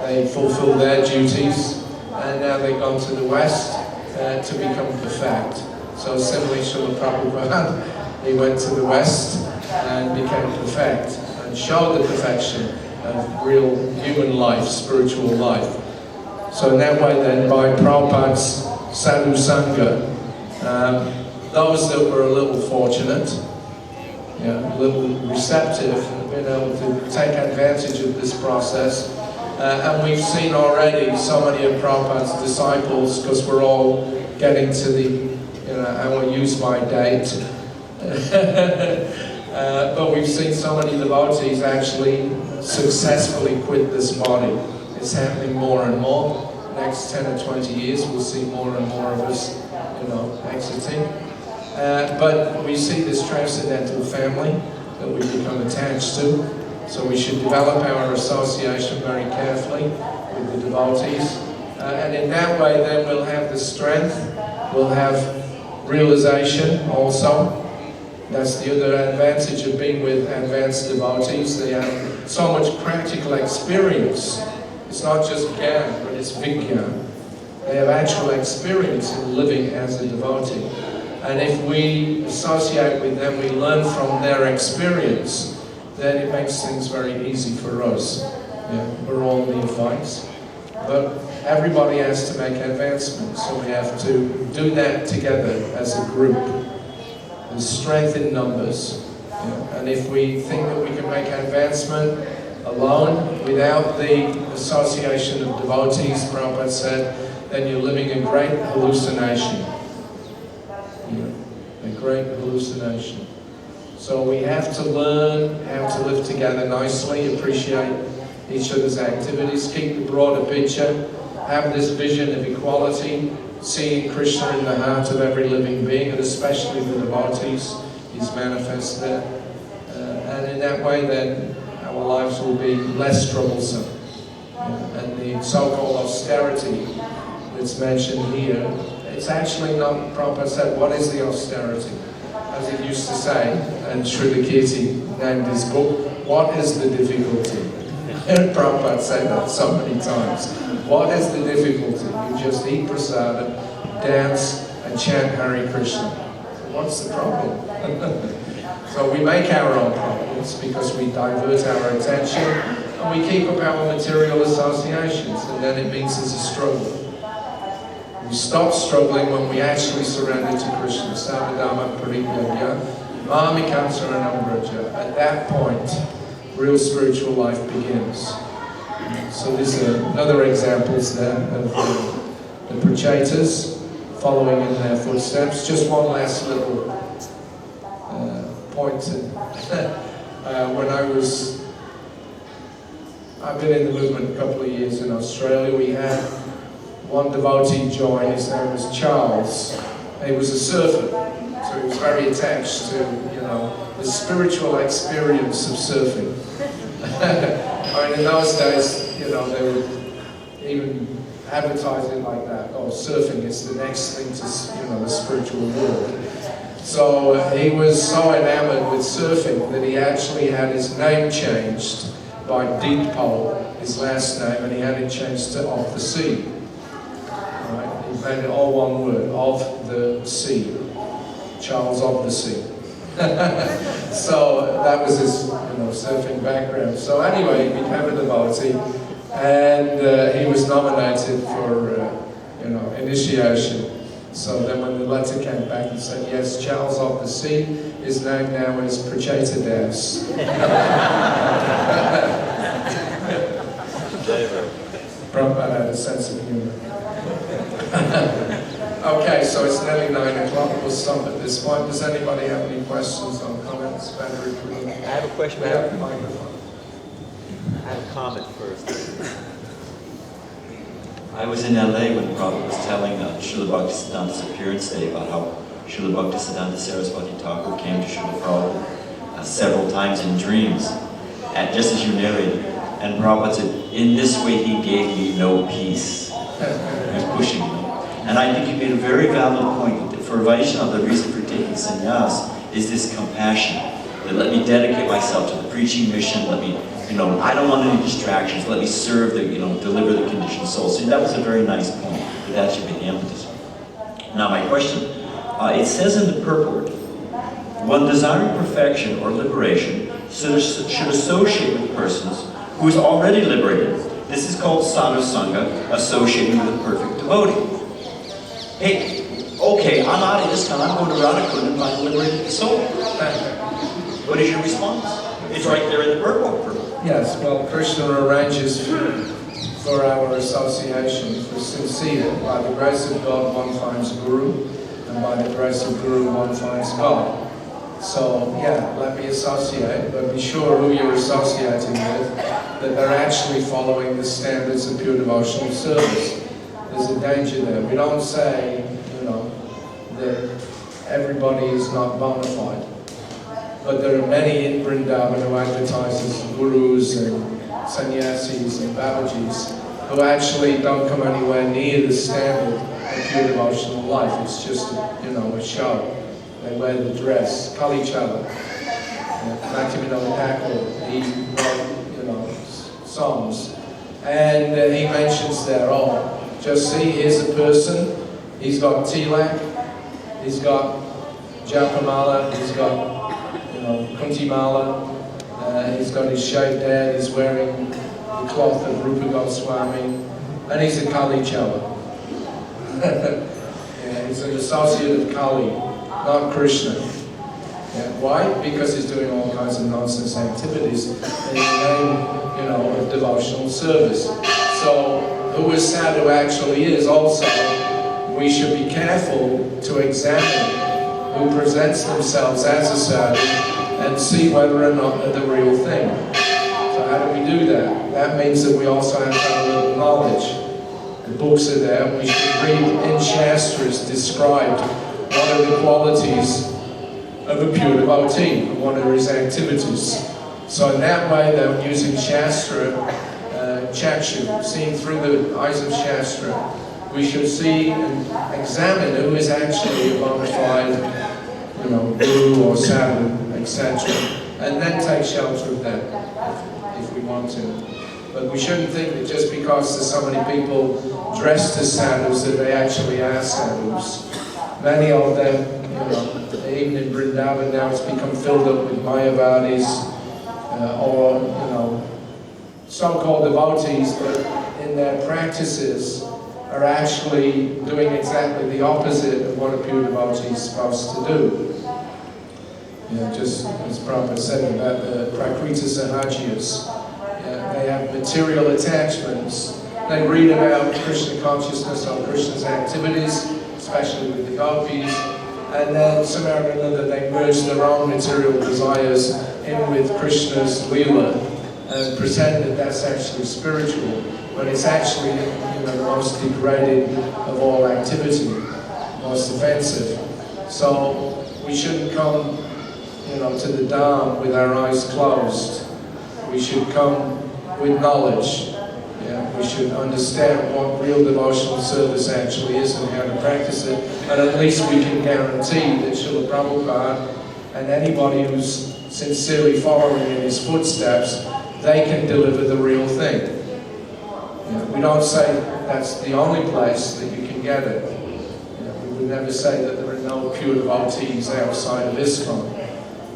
they fulfilled their duties, and now they've gone to the West to become perfect. So similarly, Srila Prabhupada, he went to the West and became perfect, and showed the perfection of real human life, spiritual life. So in that way then, by Prabhupada's sadhu sangha, those that were a little fortunate, a little receptive, have been able to take advantage of this process. And we've seen already so many of Prabhupada's disciples, because we're all getting to the, our use-by date. But we've seen so many devotees actually successfully quit this body. It's happening more and more. Next 10 or 20 years, we'll see more and more of us, exiting. But we see this transcendental family that we become attached to. So we should develop our association very carefully with the devotees. And in that way then we'll have the strength, we'll have realization also. That's the other advantage of being with advanced devotees. They have so much practical experience. It's not just gyan, but it's vigyan. They have actual experience in living as a devotee. And if we associate with them, we learn from their experience, then it makes things very easy for us. We're all neophytes, but everybody has to make advancements, so we have to do that together as a group. There's strength in numbers, and if we think that we can make advancement alone, without the association of devotees, Prabhupada said, then you're living a great hallucination. a great hallucination. So we have to learn how to live together nicely, appreciate each other's activities, keep the broader picture, have this vision of equality, seeing Krishna in the heart of every living being, and especially the devotees. He's manifest there. And in that way then, our lives will be less troublesome. And the so-called austerity that's mentioned here, it's actually not, Prabhupada said, what is the austerity? As he used to say, and Srila Kirti named his book, what is the difficulty? And Prabhupada said that so many times. What is the difficulty? You just eat prasadam, dance, and chant Hare Krishna. What's the problem? So we make our own problems because we divert our attention and we keep up our material associations, and then it means there's a struggle. We stop struggling when we actually surrender to Krishna. Savadama Parityagya, Mamikam Saranam Vraja. At that point, real spiritual life begins. So these are other examples there of the Prachetas following in their footsteps. Just one last little point. When I've been in the movement a couple of years in Australia, we had one devotee join. His name was Charles. He was a surfer, so he was very attached to, the spiritual experience of surfing. I mean, in those days, they would even advertise it like that. Oh, surfing is the next thing to, the spiritual world. So he was so enamored with surfing that he actually had his name changed by Deedpal, his last name, and he had it changed to Of the Sea. Right? He made it all one word, Of the Sea. Charles of the Sea. So that was his, surfing background. So anyway, he became a devotee, and he was nominated for, initiation. So then when the letter came back, he said, yes, Charles of the Sea, his name now is Pracheta Das. Prabhupada had a sense of humor. Okay, so it's nearly 9 o'clock. We'll stop at this point. Does anybody have any questions or comments? I have a question. I have a microphone. I have a comment first. I was in LA when Prabhupada was telling Srila Bhaktisiddhanta's appearance day about how Srila Bhaktisiddhanta Saraswati Thakur came to Srila Prabhupada several times in dreams, and just as you narrated. And Prabhupada said, in this way he gave me no peace. He was pushing me. And I think you made a very valid point that for Vaishnava, the reason for taking sannyas is this compassion. That let me dedicate myself to the preaching mission, let me, I don't want any distractions, let me serve the, deliver the conditioned soul. So that was a very nice point, that should be the impetus. Now my question, it says in the purport, one desiring perfection or liberation should associate with persons who is already liberated. This is called sadhu sangha, associating with a perfect devotee. Hey, okay, I'm out of this town, I'm going to Radhakund and find a liberated soul. What is your response? It's right there in the purport. Yes, well, Krishna arranges for our association, for sincere. By the grace of God, one finds Guru, and by the grace of Guru, one finds God. So, yeah, let me associate, but be sure who you're associating with, that they're actually following the standards of pure devotional service. There's a danger there. We don't say, that everybody is not bona fide. But there are many in Vrindavan who advertise as gurus and sannyasis and babajis who actually don't come anywhere near the standard of pure devotional life. It's just, a show. They wear the dress. Kalichala, Bhaktivinoda Thakur, he wrote, songs. And he mentions there, just see, here's a person, he's got tilak, he's got japamala, he's got Kuntimala, he's got his shaved head, he's wearing the cloth of Rupa Goswami, and he's a Kali Chala. He's an associate of Kali, not Krishna. Why? Because he's doing all kinds of nonsense activities in the name, of devotional service. So, who is sadhu actually is also, we should be careful to examine who presents themselves as a sadhu and see whether or not they're the real thing. So how do we do that? That means that we also have to have a little knowledge. The books are there. We should read in Shastras described what are the qualities of a pure devotee, and what are his activities. So in that way, then, using Shastra, Chakshu, seeing through the eyes of Shastra, we should see and examine who is actually a bona fide, guru or sadhu, etc. And then take shelter of them, if we want to. But we shouldn't think that just because there's so many people dressed as sadhus that they actually are sadhus. Many of them, even in Vrindavan now, it's become filled up with Mayavadis, or so-called devotees, but in their practices are actually doing exactly the opposite of what a pure devotee is supposed to do. Just as Prabhupada said about the Prakrita Sahajias, they have material attachments. They read about Krishna consciousness or Krishna's activities, especially with the gopis, and then somehow or another they merge their own material desires in with Krishna's Leela and pretend that that's actually spiritual, but it's actually the most degraded of all activity, most offensive. So we shouldn't come to the Dham with our eyes closed. We should come with knowledge. We should understand what real devotional service actually is and how to practice it, and at least we can guarantee that Srila Prabhupada and anybody who's sincerely following in his footsteps, they can deliver the real thing. We don't say that's the only place that you can get it. We would never say that there are no pure devotees outside of ISKCON.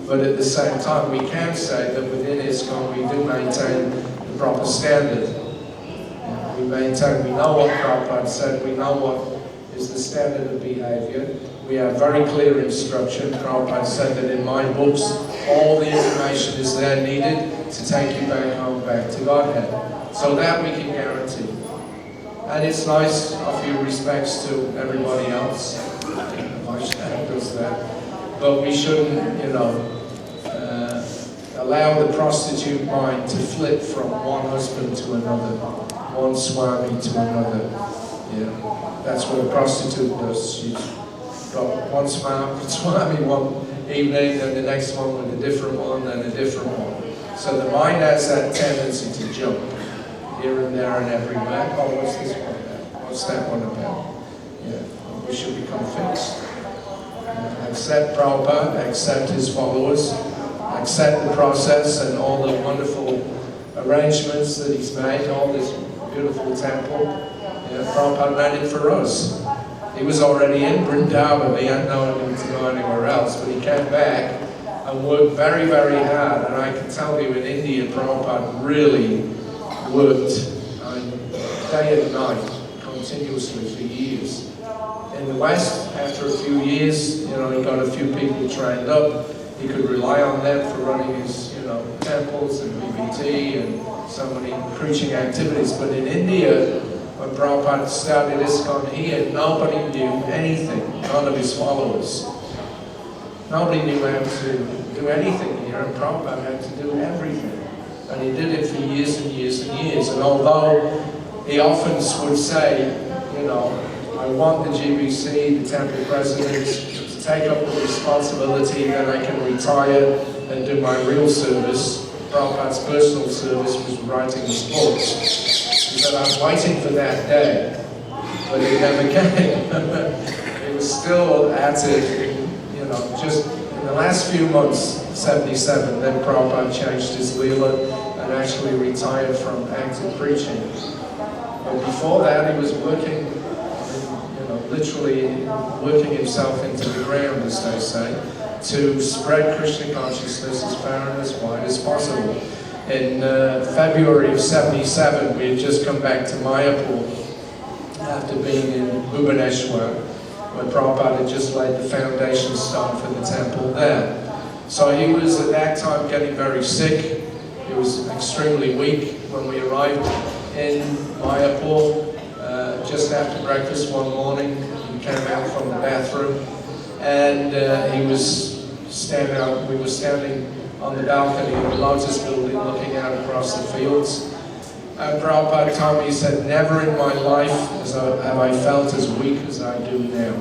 But at the same time, we can say that within ISKCON we do maintain the proper standard. We maintain, we know what Prabhupada said, we know what is the standard of behavior. We have very clear instruction. Prabhupada said that in my books, all the information is there needed to take you back home, back to Godhead. So that we can guarantee. And it's nice, a few respects to everybody else. Vaishnava does that. But we shouldn't, allow the prostitute mind to flip from one husband to another, one swami to another. That's what a prostitute does. She's got one swami one evening, and the next one with a different one, and a different one. So the mind has that tendency to jump here and there and everywhere. Oh, what's this one about? What's that one about? We should become fixed. Accept Prabhupada, accept his followers, accept the process and all the wonderful arrangements that he's made, all this beautiful temple. Prabhupada made it for us. He was already in Vrindavan, he hadn't known him to go anywhere else, but he came back and worked very, very hard. And I can tell you in India, Prabhupada really worked day and night, continuously for years. In the West, after a few years, he got a few people trained up. He could rely on them for running his, temples and BBT and so many preaching activities. But in India, when Prabhupada started ISKCON here, nobody knew anything, none of his followers. Nobody knew how to do anything here, and Prabhupada had to do everything. And he did it for years and years and years. And although he often would say, I want the GBC, the temple presidents, to take up the responsibility, then I can retire and do my real service. Prabhupada's personal service was writing his books. He said, I'm waiting for that day, but it never came. He was still at it, just in the last few months, 77, then Prabhupada changed his Leela and actually retired from active preaching. But before that, he was working, literally working himself into the ground, as they say, to spread Krishna consciousness as far and as wide as possible. In February of 77, we had just come back to Mayapur after being in Bhubaneswar, when Prabhupada had just laid the foundation stone for the temple there. So he was at that time getting very sick. He was extremely weak when we arrived in Mayapur. Just after breakfast one morning, he came out from the bathroom and he was standing out. We were standing on the balcony of the Lotus building looking out across the fields. And Prabhupada told me, he said, never in my life have I felt as weak as I do now.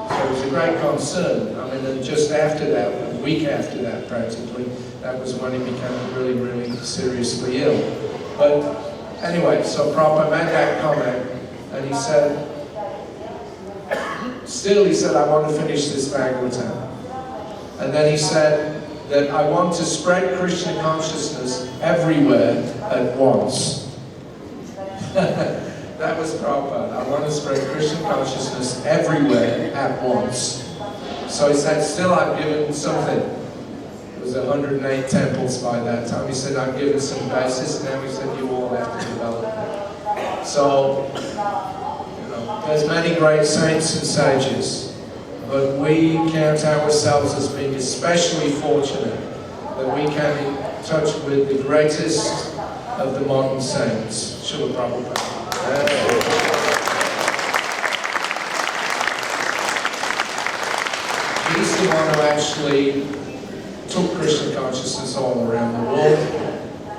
So it was a great concern. I mean, and just after that, a week after that practically, that was when he became really, really seriously ill. But anyway, so Prabhupada made that comment, and he said, still he said, I want to finish this Bhagavatam. And then he said that I want to spread Krishna consciousness everywhere at once. That was Prabhupada. I want to spread Krishna consciousness everywhere at once. So he said, still I've given something. It was 108 temples by that time. He said, I've given some basis. Now he said, you all have to develop it. So, you know, there's many great saints and sages, but we count ourselves as being especially fortunate that we came in touch with the greatest of the modern saints, Srila Prabhupada. He's the one who actually took Krishna consciousness all around the world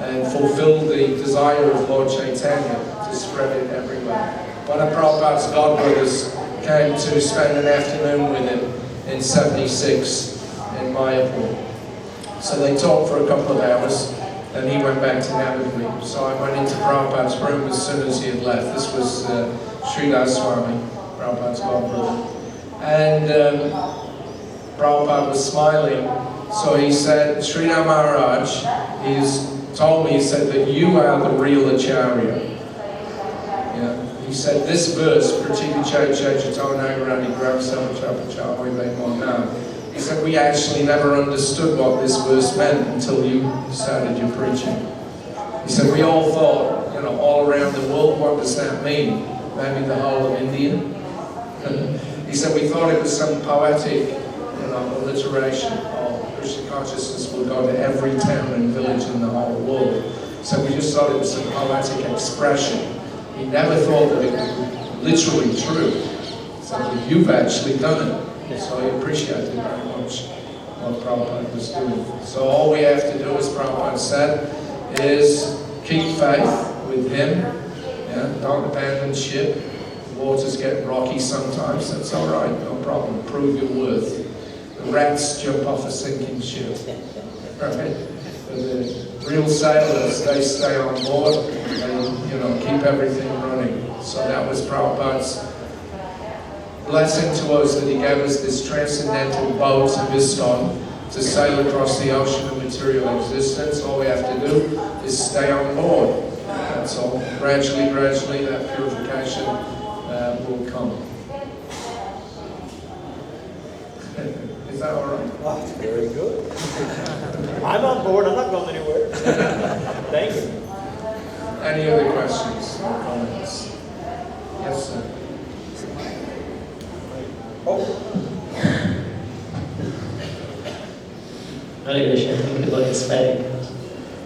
and fulfilled the desire of Lord Chaitanya to spread it everywhere. One of Prabhupada's godbrothers came to spend an afternoon with him in 76 in Mayapur. So they talked for a couple of hours, and he went back to Navadvip. So I went into Prabhupada's room as soon as he had left. This was Sridhar Swami, Prabhupada's godbrother. And Prabhupada was smiling. So he said, Sridhar Maharaj, he's told me, he said that you are the real Acharya. Yeah. He said this verse, he said we actually never understood what this verse meant until you started your preaching. He said we all thought, you know, all around the world, what does that mean? Maybe the whole of India? He said we thought it was some poetic, you know, alliteration of Krishna consciousness will go to every town and village in the whole world. So we just thought it was some poetic expression. He never thought that it was literally true. So you've actually done it. So he appreciated very much what Prabhupada was doing. So all we have to do, as Prabhupada said, is keep faith with him. Yeah? Don't abandon ship. The waters get rocky sometimes. That's all right. No problem. Prove your worth. The rats jump off a sinking ship. Right? But the real sailors, they stay on board. They, you know, keep everything running. So that was Prabhupada's blessing to us, that he gave us this transcendental boat of ISKCON to sail across the ocean of material existence. All we have to do is stay on board. That's all. Gradually, that purification will come. Is that all right? Oh, very good. I'm on board. I'm not going anywhere. Thank you. Any other questions or comments? Yes, sir. Hare Krishna, thank you for inspiring.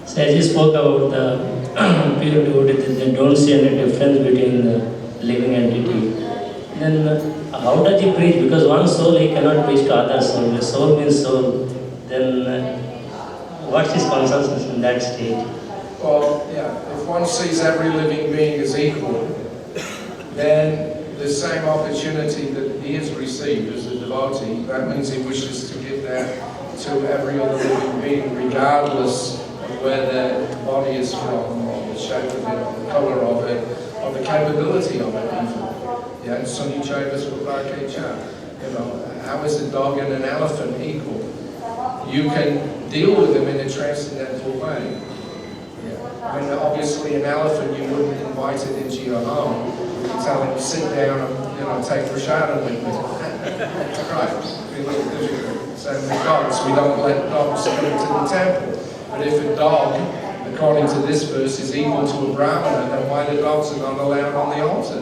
So as you spoke about the pure devotee, they don't see any difference between the living entity. Then how does he preach? Because one soul he cannot preach to other soul. The soul means soul. Then what's his consciousness in that state? Well, yeah, if one sees every living being as equal, then the same opportunity that he has received as a devotee, that means he wishes to give that to every other living being, regardless of where their body is from, or the shape of it, or the color of it, or the capability of it even. Yeah, Sunny Chavis Vipake. You know, how is a dog and an elephant equal? You can deal with them in a transcendental way. Yeah. I mean, obviously an elephant, you wouldn't invite it into your home. You tell him, sit down and, you know, take prashadam with me. Right, it'd be a little difficult. Same with dogs, we don't let dogs come into the temple. But if a dog, according to this verse, is equal to a brahmana, then why the dogs are not allowed on the altar?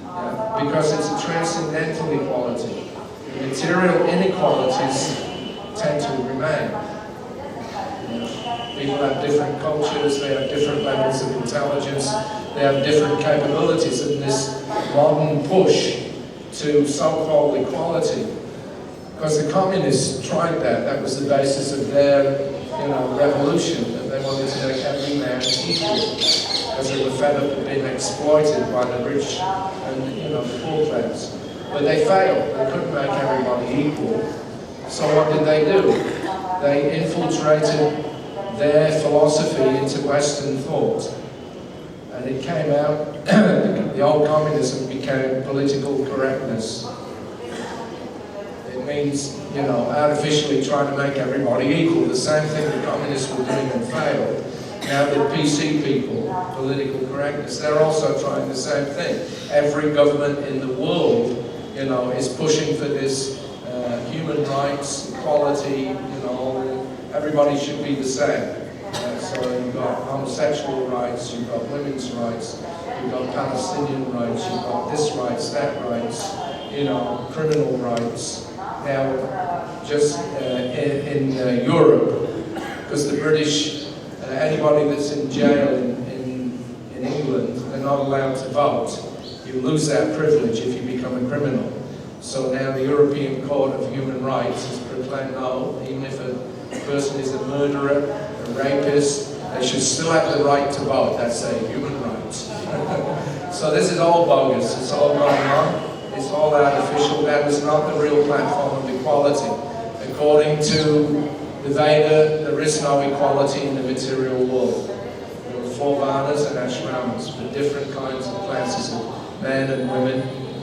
Yeah, because it's a transcendental equality. The material inequalities tend to remain. People have different cultures, they have different levels of intelligence, they have different capabilities, and this modern push to so-called equality. Because the communists tried that. That was the basis of their, revolution. That they wanted to make every man equal, because they were fed up of being exploited by the rich and, the poor class. But they failed. They couldn't make everybody equal. So what did they do? They infiltrated their philosophy into Western thought. And it came out, the old communism became political correctness. It means, artificially trying to make everybody equal. The same thing the communists were doing and failed. Now the PC people, political correctness, they're also trying the same thing. Every government in the world, is pushing for this human rights, equality, everybody should be the same. So you've got homosexual rights, you've got women's rights, you've got Palestinian rights, you've got this rights, that rights, criminal rights. Now, just in Europe, because the British, anybody that's in jail in England, they're not allowed to vote. You lose that privilege if you become a criminal. So now the European Court of Human Rights has proclaimed no, even if a person is a murderer, a rapist, they should still have the right to vote. That's a human right. So this is all bogus. It's all going on. It's all artificial. That is not the real platform of equality. According to the Veda, there is no equality in the material world. There are 4 varnas and ashramas for different kinds of classes of men and women.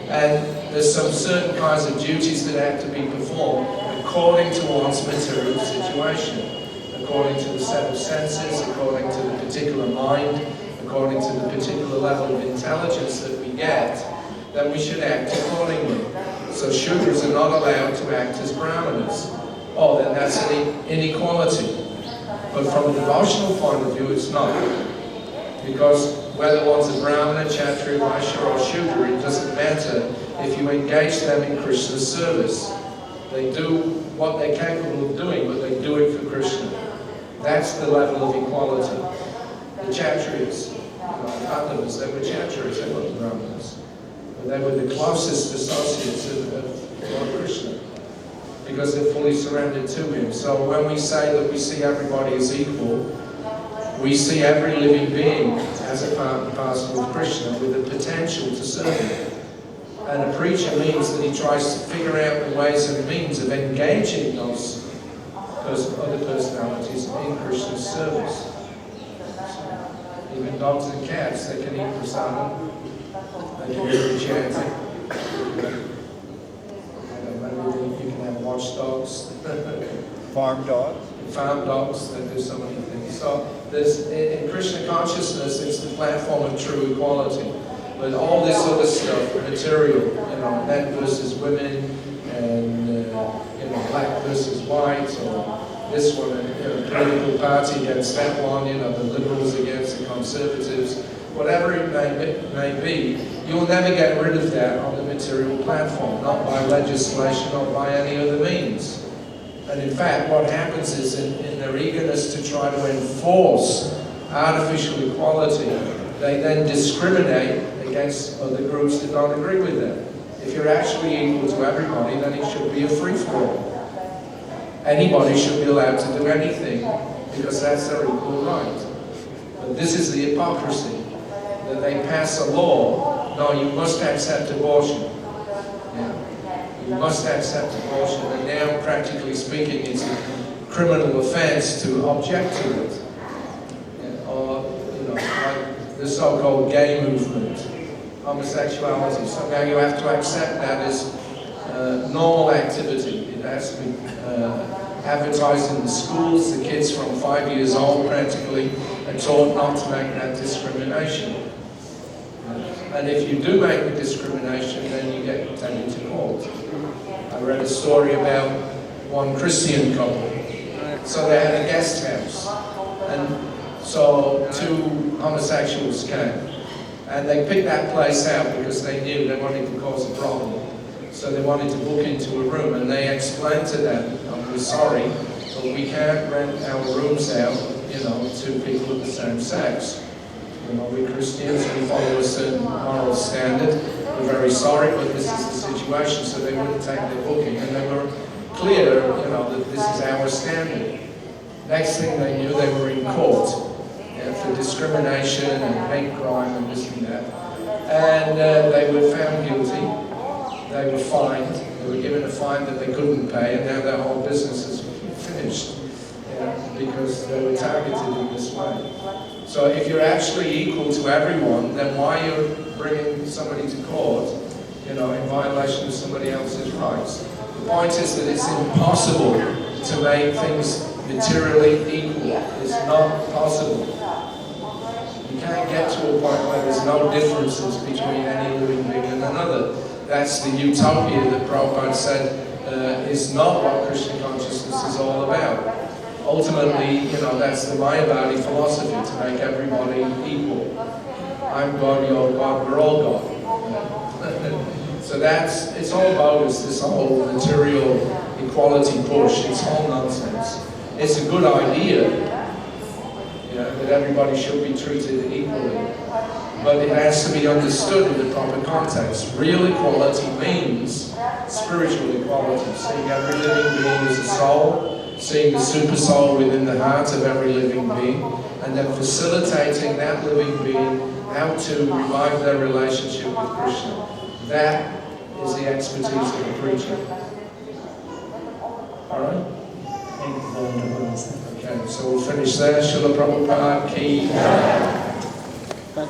And there's some certain kinds of duties that have to be performed according to one's material situation, according to the set of senses, according to the particular mind, according to the particular level of intelligence that we get, then we should act accordingly. So Shudras are not allowed to act as Brahmanas. Oh, then that's an inequality. But from a devotional point of view, it's not. Because whether one's a Brahmana, Kshatriya, Vaishya, or Shudra, it doesn't matter if you engage them in Krishna's service. They do what they're capable of doing, but they do it for Krishna. That's the level of equality. The Kshatriyas, the Pandavas, they were Kshatriyas, they weren't Brahmanas. But they were the closest associates of Lord Krishna, because they're fully surrendered to him. So when we say that we see everybody as equal, we see every living being as a part and parcel of Krishna with the potential to serve him. And a preacher means that he tries to figure out the ways and means of engaging those other personalities in Krishna's service. Even dogs and cats, they can eat prasadam, they can hear the chanting. Maybe you can have watchdogs. Farm dogs. Farm dogs, they do so many things. So in Krishna consciousness, it's the platform of true equality. But all this other stuff, material, men versus women, and black versus white, or this one, political party against that one, the liberals against the conservatives, whatever it may be, you'll never get rid of that on the material platform, not by legislation or by any other means. And in fact, what happens is in their eagerness to try to enforce artificial equality, they then discriminate against other groups that don't agree with them. If you're actually equal to everybody, then it should be a free-for-all. Anybody should be allowed to do anything because that's their equal right. But this is the hypocrisy, that they pass a law, no, you must accept abortion. You must accept abortion, and now, practically speaking, it's a criminal offense to object to it. Or, like the so-called gay movement, homosexuality. So now you have to accept that as normal activity. It has to be advertised in the schools. The kids from 5 years old practically are taught not to make that discrimination. And if you do make the discrimination, then you get taken to court. I read a story about one Christian couple. So they had a guest house. And so 2 homosexuals came. And they picked that place out because they knew they wanted to cause a problem. So they wanted to book into a room, and they explained to them, we're sorry, but we can't rent our rooms out, to people of the same sex. We're Christians, we follow a certain moral standard. We're very sorry, but this is the situation. situation, so they wouldn't take their booking, and they were clear, that this is our standard. Next thing they knew, they were in court for discrimination and hate crime and this and that. And they were found guilty. They were fined. They were given a fine that they couldn't pay, and now their whole business is finished because they were targeted in this way. So if you're actually equal to everyone, then why are you bringing somebody to court, in violation of somebody else's rights? The point is that it's impossible to make things materially equal. It's not possible. You can't get to a point where there's no differences between any living being and another. That's the utopia that Prabhupada said is not what Krishna consciousness is all about. Ultimately, that's the Mayavadi philosophy, to make everybody equal. I'm God, you're God, we're all God. So it's all bogus, this whole material equality push. It's all nonsense. It's a good idea, that everybody should be treated equally. But it has to be understood in the proper context. Real equality means spiritual equality, seeing every living being as a soul, seeing the super soul within the heart of every living being, and then facilitating that living being how to revive their relationship with Krishna. That is the expertise of the preacher. Alright? Thank you for the wonderful answer. Okay, so we'll finish there. Srila Prabhupada ki. But